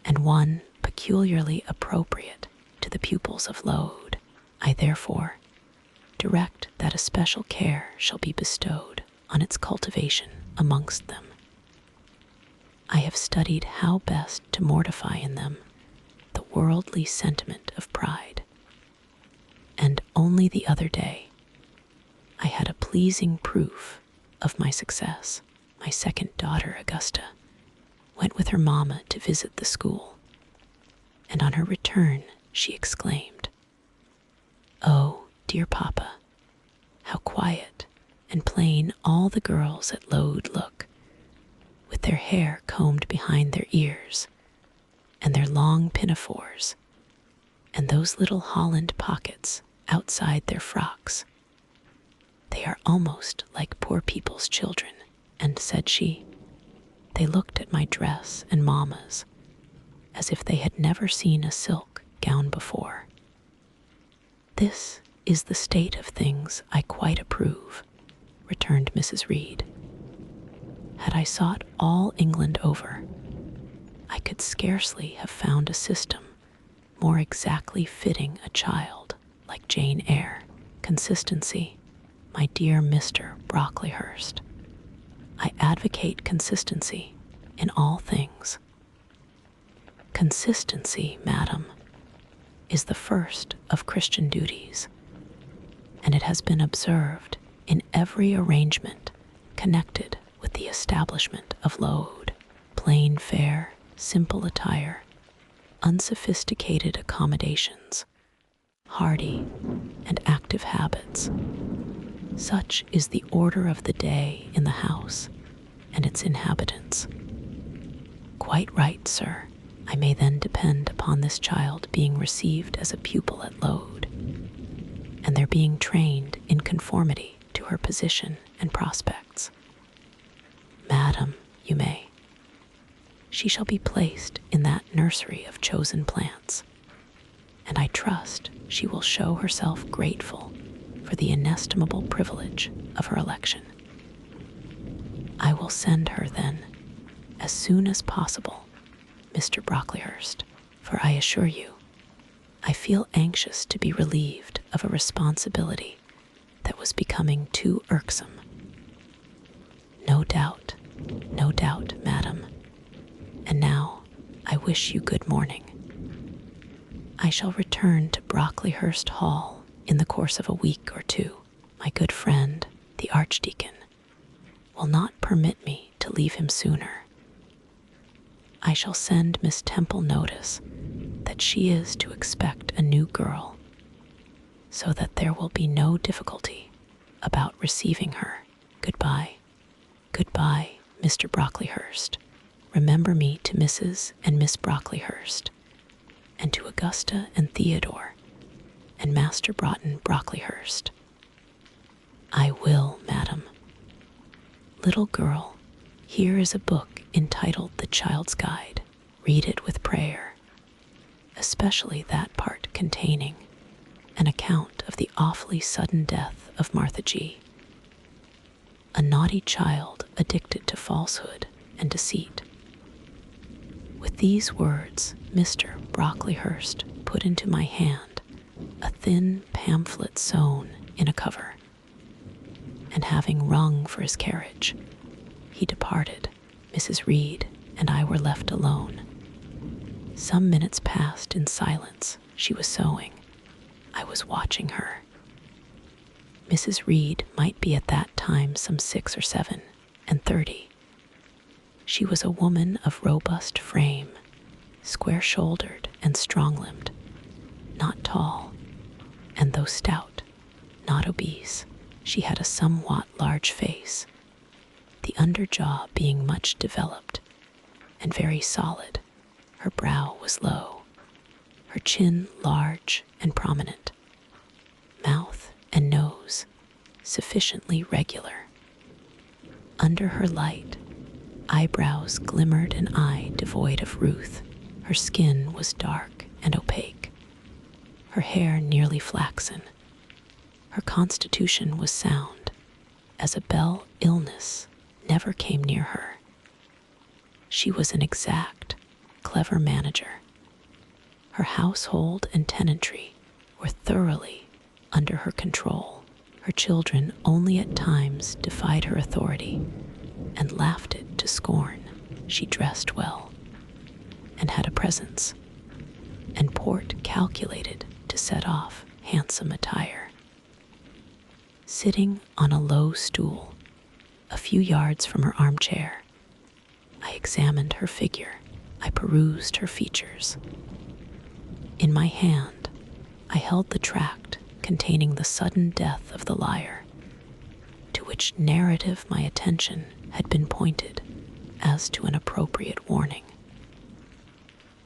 and one peculiarly appropriate to the pupils of Lode. I therefore direct that a special care shall be bestowed on its cultivation amongst them. I have studied how best to mortify in them the worldly sentiment of pride, and only the other day I had a pleasing proof of my success. My second daughter, Augusta, went with her mamma to visit the school, and on her return she exclaimed, "Oh, dear papa, how quiet and plain all the girls at Lode look, with their hair combed behind their ears, and their long pinafores, and those little Holland pockets outside their frocks. They are almost like poor people's children." And said she, they looked at my dress and mamma's as if they had never seen a silk gown before. "This is the state of things I quite approve," returned Mrs. Reed. "Had I sought all England over, I could scarcely have found a system more exactly fitting a child like Jane Eyre. Consistency, my dear Mr. Brocklehurst. I advocate consistency in all things. Consistency, madam, is the first of Christian duties, and it has been observed in every arrangement connected with the establishment of Lode. Plain fare, simple attire, unsophisticated accommodations, hardy and active habits. Such is the order of the day in the house and its inhabitants. Quite right, sir. I may then depend upon this child being received as a pupil at Lode, and their being trained in conformity to her position and prospects. Madam, you may. She shall be placed in that nursery of chosen plants, and I trust she will show herself grateful for the inestimable privilege of her election. I will send her, then, as soon as possible, Mr. Brocklehurst, for I assure you, I feel anxious to be relieved of a responsibility that was becoming too irksome." No doubt, madam. And now I wish you good morning. I shall return to Brocklehurst Hall in the course of a week or two. My good friend, the Archdeacon, will not permit me to leave him sooner. I shall send Miss Temple notice that she is to expect a new girl, so that there will be no difficulty about receiving her. Goodbye, Mr. Brocklehurst. Remember me to Mrs. and Miss Brocklehurst, and to Augusta and Theodore, and Master Broughton Brocklehurst. I will, madam. Little girl, here is a book entitled The Child's Guide. Read it with prayer, especially that part containing an account of the awfully sudden death of Martha G., a naughty child addicted to falsehood and deceit. With these words, Mr. Brocklehurst put into my hand a thin pamphlet sewn in a cover, and having rung for his carriage, he departed. Mrs. Reed and I were left alone. Some minutes passed in silence. She was sewing. I was watching her. Mrs. Reed might be at that time some 6 or 7 and 30. She was a woman of robust frame, square-shouldered and strong-limbed, not tall, and though stout, not obese. She had a somewhat large face, the underjaw being much developed and very solid. Her brow was low, her chin large and prominent, mouth and nose sufficiently regular. Under her light, eyebrows glimmered an eye devoid of ruth. Her skin was dark and opaque, her hair nearly flaxen. Her constitution was sound, as a bell illness never came near her. She was an exact, clever manager. Her household and tenantry were thoroughly under her control. Her children only at times defied her authority and laughed it to scorn. She dressed well and had a presence, and port calculated to set off handsome attire. Sitting on a low stool, a few yards from her armchair, I examined her figure. I perused her features. In my hand, I held the tract containing the sudden death of the liar, to which narrative my attention had been pointed as to an appropriate warning.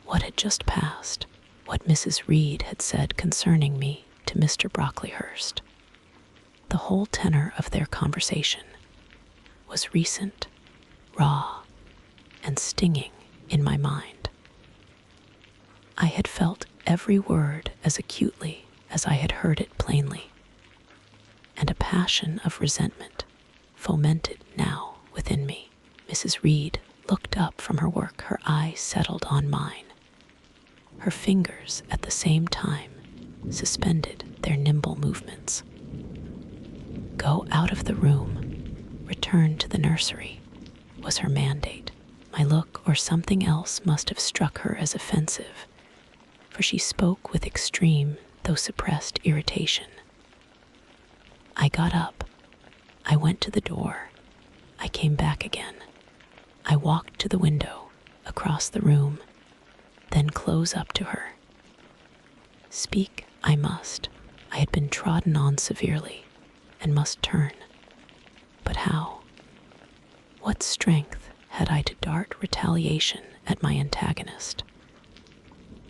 What had just passed, what Mrs. Reed had said concerning me to Mr. Brocklehurst, the whole tenor of their conversation, was recent, raw, and stinging in my mind. I had felt every word as acutely as I had heard it plainly, and a passion of resentment fomented now within me. Mrs. Reed looked up from her work, her eyes settled on mine. Her fingers at the same time suspended their nimble movements. Go out of the room, return to the nursery, was her mandate. My look or something else must have struck her as offensive, for she spoke with extreme, though suppressed, irritation. I got up. I went to the door. I came back again. I walked to the window, across the room, then close up to her. Speak I must. I had been trodden on severely, and must turn. But how? What strength had I to dart retaliation at my antagonist?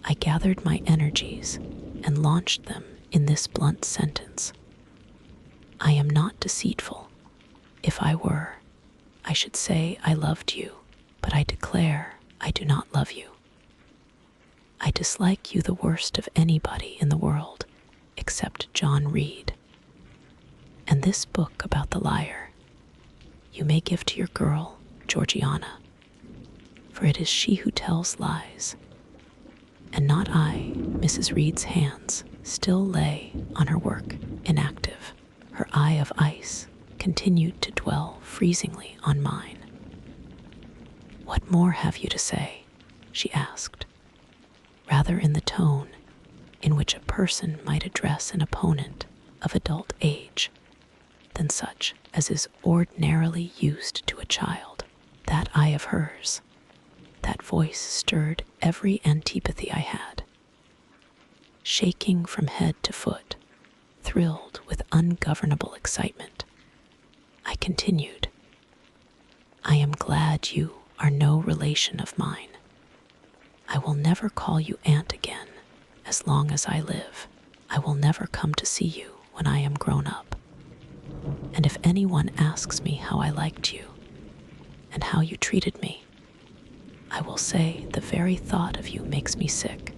I gathered my energies and launched them in this blunt sentence. I am not deceitful. If I were, I should say I loved you, but I declare I do not love you. I dislike you the worst of anybody in the world, except John Reed. And this book about the liar, you may give to your girl, Georgiana, for it is she who tells lies, and not I. Mrs. Reed's hands still lay on her work, inactive. Her eye of ice continued to dwell freezingly on mine. What more have you to say? She asked, rather in the tone in which a person might address an opponent of adult age than such as is ordinarily used to a child. That eye of hers, that voice stirred every antipathy I had. Shaking from head to foot, thrilled with ungovernable excitement, I continued, I am glad you are no relation of mine. I will never call you aunt again as long as I live. I will never come to see you when I am grown up. And if anyone asks me how I liked you and how you treated me, I will say the very thought of you makes me sick,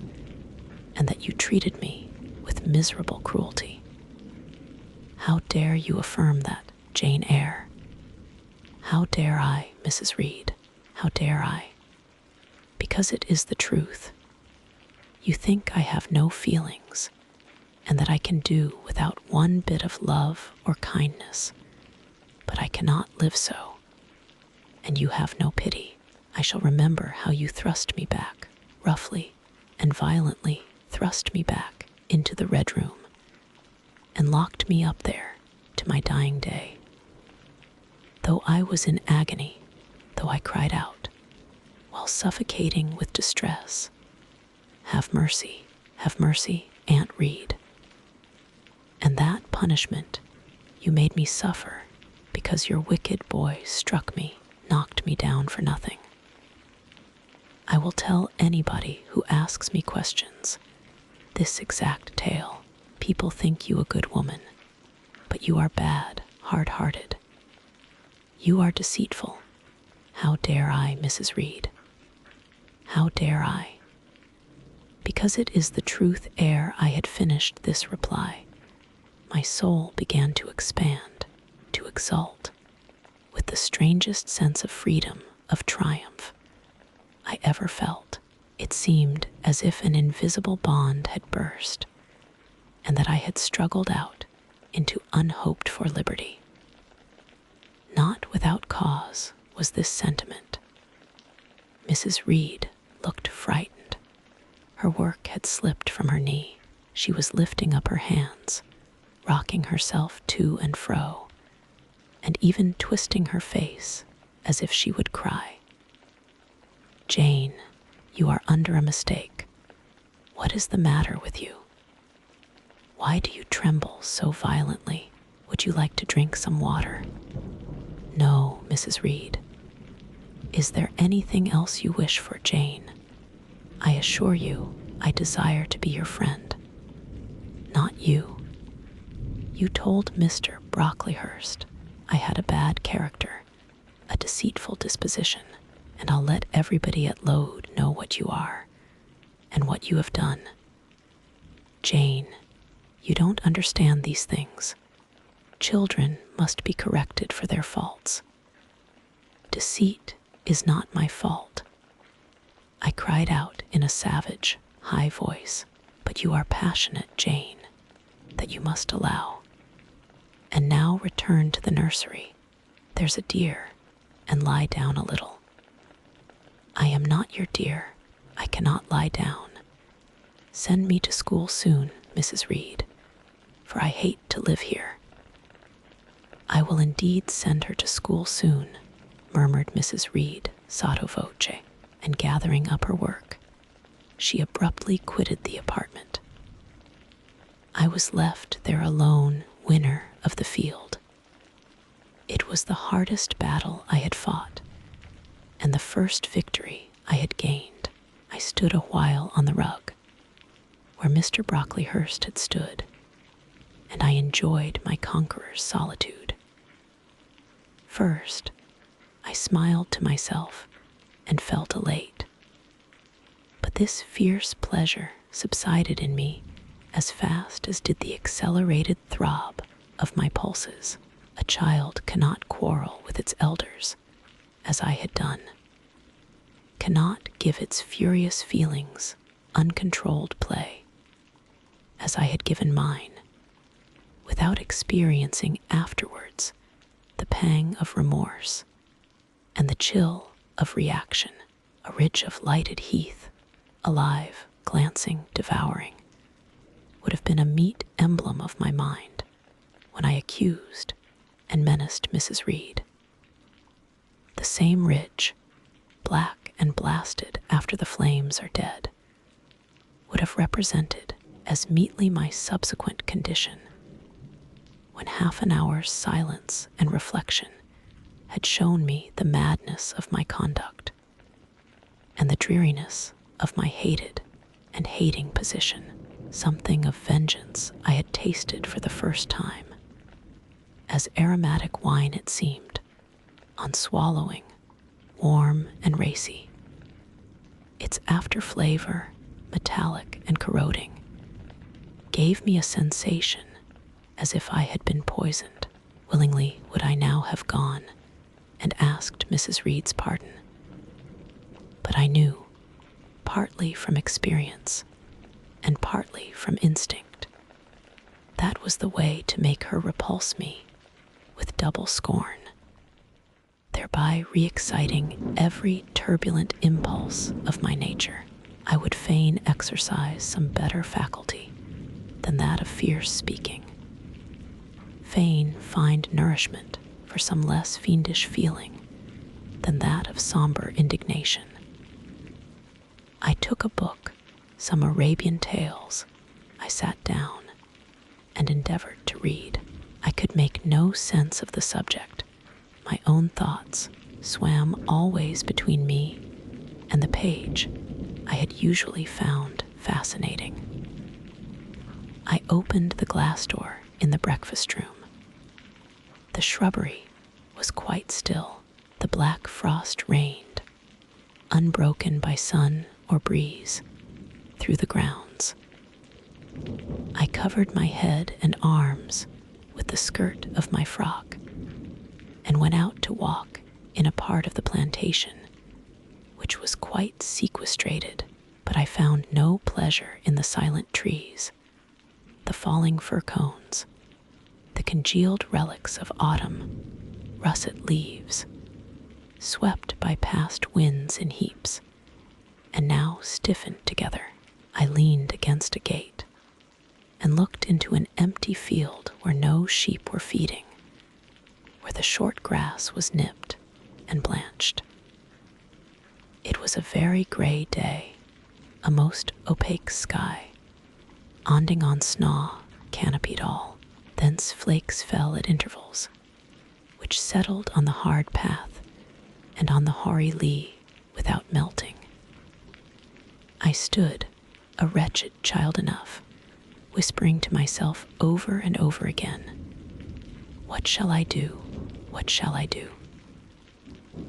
and that you treated me with miserable cruelty. How dare you affirm that, Jane Eyre? How dare I, Mrs. Reed? How dare I? Because it is the truth. You think I have no feelings, and that I can do without one bit of love or kindness, but I cannot live so. And you have no pity. I shall remember how you thrust me back, roughly and violently thrust me back into the Red Room, and locked me up there to my dying day. Though I was in agony, though I cried out, while suffocating with distress, have mercy, Aunt Reed. And that punishment you made me suffer because your wicked boy struck me, knocked me down for nothing. I will tell anybody who asks me questions this exact tale. People think you a good woman, but you are bad, hard-hearted. You are deceitful, How dare I, Mrs. Reed? How dare I? Because it is the truth ere I had finished this reply, my soul began to expand, to exult, with the strangest sense of freedom, of triumph, I ever felt. It seemed as if an invisible bond had burst, and that I had struggled out into unhoped-for liberty. Not without cause was this sentiment. Mrs. Reed looked frightened. Her work had slipped from her knee. She was lifting up her hands, rocking herself to and fro, and even twisting her face as if she would cry. "Jane, you are under a mistake. What is the matter with you? Why do you tremble so violently? Would you like to drink some water?" "No, Mrs. Reed. Is there anything else you wish for, Jane? I assure you I desire to be your friend." "Not you. You told Mr. Brocklehurst I had a bad character, a deceitful disposition, and I'll let everybody at Lode know what you are, and what you have done. Jane, you don't understand these things. Children must be corrected for their faults. Deceit is not my fault." I cried out in a savage, high voice, "But you are passionate, Jane, that you must allow. And now return to the nursery. There's a dear, and lie down a little." "I am not your dear. I cannot lie down. Send me to school soon, Mrs. Reed, for I hate to live here." "I will indeed send her to school soon," murmured Mrs. Reed sotto voce, and gathering up her work, she abruptly quitted the apartment. I was left there alone, winner of the field. It was the hardest battle I had fought, and the first victory I had gained. I stood a while on the rug, where Mr. Brocklehurst had stood, and I enjoyed my conqueror's solitude. First, I smiled to myself and felt elate. But this fierce pleasure subsided in me as fast as did the accelerated throb of my pulses. A child cannot quarrel with its elders, as I had done, cannot give its furious feelings uncontrolled play, as I had given mine, without experiencing afterwards the pang of remorse and the chill of reaction. A ridge of lighted heath, alive, glancing, devouring, would have been a meet emblem of my mind when I accused and menaced Mrs. Reed. The same ridge, black and blasted after the flames are dead, would have represented as meetly my subsequent condition, when half an hour's silence and reflection had shown me the madness of my conduct and the dreariness of my hated and hating position. Something of vengeance I had tasted for the first time, as aromatic wine it seemed, on swallowing, warm and racy. Its after flavor, metallic and corroding, gave me a sensation as if I had been poisoned. Willingly would I now have gone and asked Mrs. Reed's pardon. But I knew, partly from experience and partly from instinct, that was the way to make her repulse me with double scorn, thereby re-exciting every turbulent impulse of my nature. I would fain exercise some better faculty than that of fierce speaking, fain find nourishment for some less fiendish feeling than that of somber indignation. I took a book, some Arabian Tales. I sat down and endeavored to read. I could make no sense of the subject. My own thoughts swam always between me and the page I had usually found fascinating. I opened the glass door in the breakfast room. The shrubbery was quite still. The black frost reigned, unbroken by sun or breeze, through the grounds. I covered my head and arms with the skirt of my frock and went out to walk in a part of the plantation which was quite sequestrated, but I found no pleasure in the silent trees, the falling fir cones, the congealed relics of autumn, russet leaves, swept by past winds in heaps, and now stiffened together. I leaned against a gate and looked into an empty field where no sheep were feeding, where the short grass was nipped and blanched. It was a very gray day, a most opaque sky, onding on snaw canopied all. Thence flakes fell at intervals, which settled on the hard path and on the hoary lea without melting. I stood, a wretched child enough, whispering to myself over and over again, "What shall I do? What shall I do?"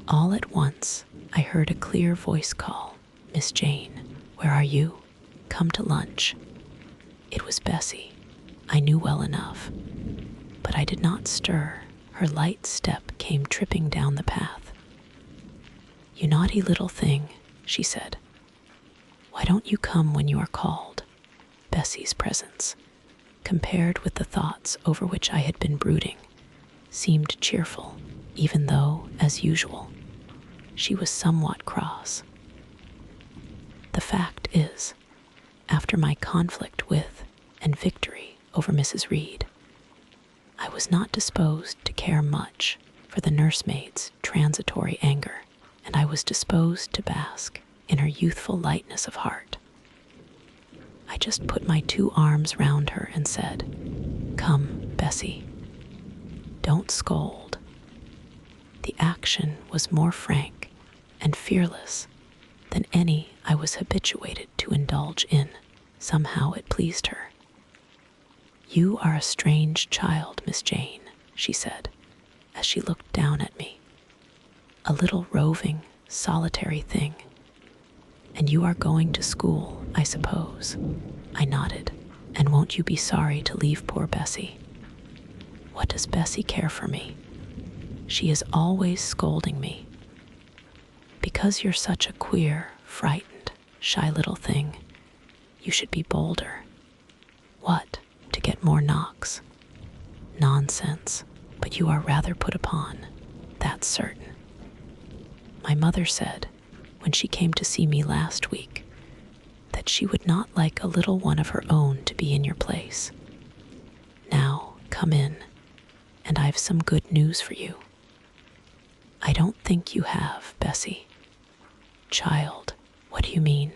All at once, I heard a clear voice call, "Miss Jane, where are you? Come to lunch." It was Bessie, I knew well enough, but I did not stir. Her light step came tripping down the path. "You naughty little thing," she said. "Why don't you come when you are called?" Bessie's presence, compared with the thoughts over which I had been brooding, seemed cheerful, even though, as usual, she was somewhat cross. The fact is, after my conflict with and victory over Mrs. Reed, I was not disposed to care much for the nursemaid's transitory anger, and I was disposed to bask in her youthful lightness of heart. I just put my 2 arms round her and said, "Come, Bessie, don't scold." The action was more frank and fearless than any I was habituated to indulge in. Somehow it pleased her. "You are a strange child, Miss Jane," she said, as she looked down at me. "A little roving, solitary thing. And you are going to school, I suppose." I nodded. "And won't you be sorry to leave poor Bessie?" "What does Bessie care for me? She is always scolding me." "Because you're such a queer, frightened, shy little thing, you should be bolder." "What, to get more knocks?" "Nonsense, but you are rather put upon, that's certain. My mother said, when she came to see me last week, that she would not like a little one of her own to be in your place. Now, come in, and I've some good news for you." "I don't think you have, Bessie." "Child, what do you mean?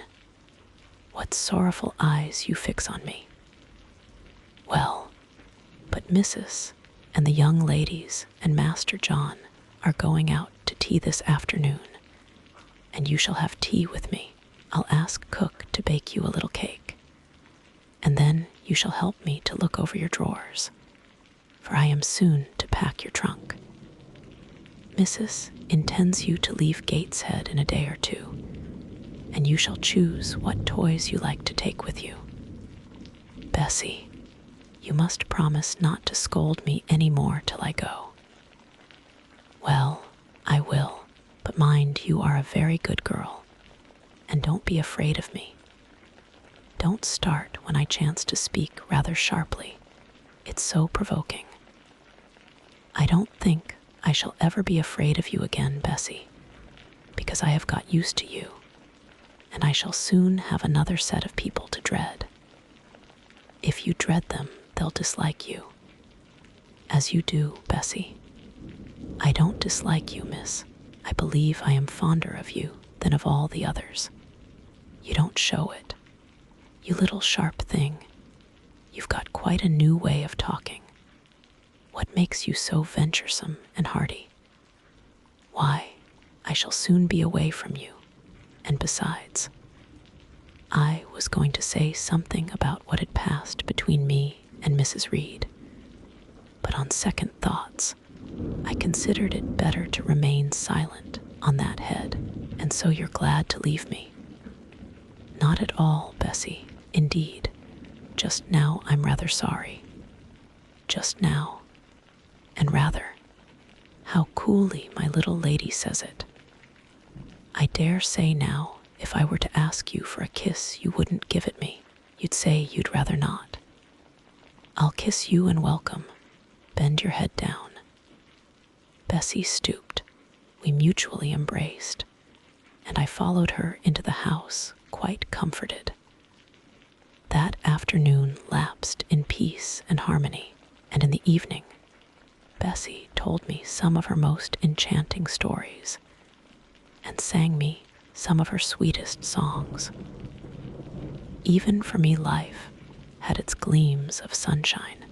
What sorrowful eyes you fix on me." "Well, but Mrs. and the young ladies and Master John are going out to tea this afternoon, and you shall have tea with me. I'll ask cook to bake you a little cake, and then you shall help me to look over your drawers, for I am soon to pack your trunk. Mrs. intends you to leave Gateshead in a day or 2, and you shall choose what toys you like to take with you. Bessie, you must promise not to scold me any more till I go." "Well, I will, but mind you are a very good girl, and don't be afraid of me. Don't start when I chance to speak rather sharply. It's so provoking. I don't think I shall ever be afraid of you again, Bessie, because I have got used to you, and I shall soon have another set of people to dread. If you dread them, they'll dislike you. As you do, Bessie. I don't dislike you, miss. I believe I am fonder of you than of all the others. You don't show it. You little sharp thing. You've got quite a new way of talking. What makes you so venturesome and hearty? Why, I shall soon be away from you, and besides, I was going to say something about what had passed between me and Mrs. Reed, but on second thoughts, I considered it better to remain silent on that head, and so you're glad to leave me. Not at all, Bessie, indeed. Just now I'm rather sorry. Just now. And rather, how coolly my little lady says it. I dare say now, if I were to ask you for a kiss, you wouldn't give it me. You'd say you'd rather not. I'll kiss you and welcome. Bend your head down. Bessie stooped. We mutually embraced, and I followed her into the house, quite comforted. That afternoon lapsed in peace and harmony, and in the evening, Bessie told me some of her most enchanting stories, and sang me some of her sweetest songs. Even for me, life had its gleams of sunshine.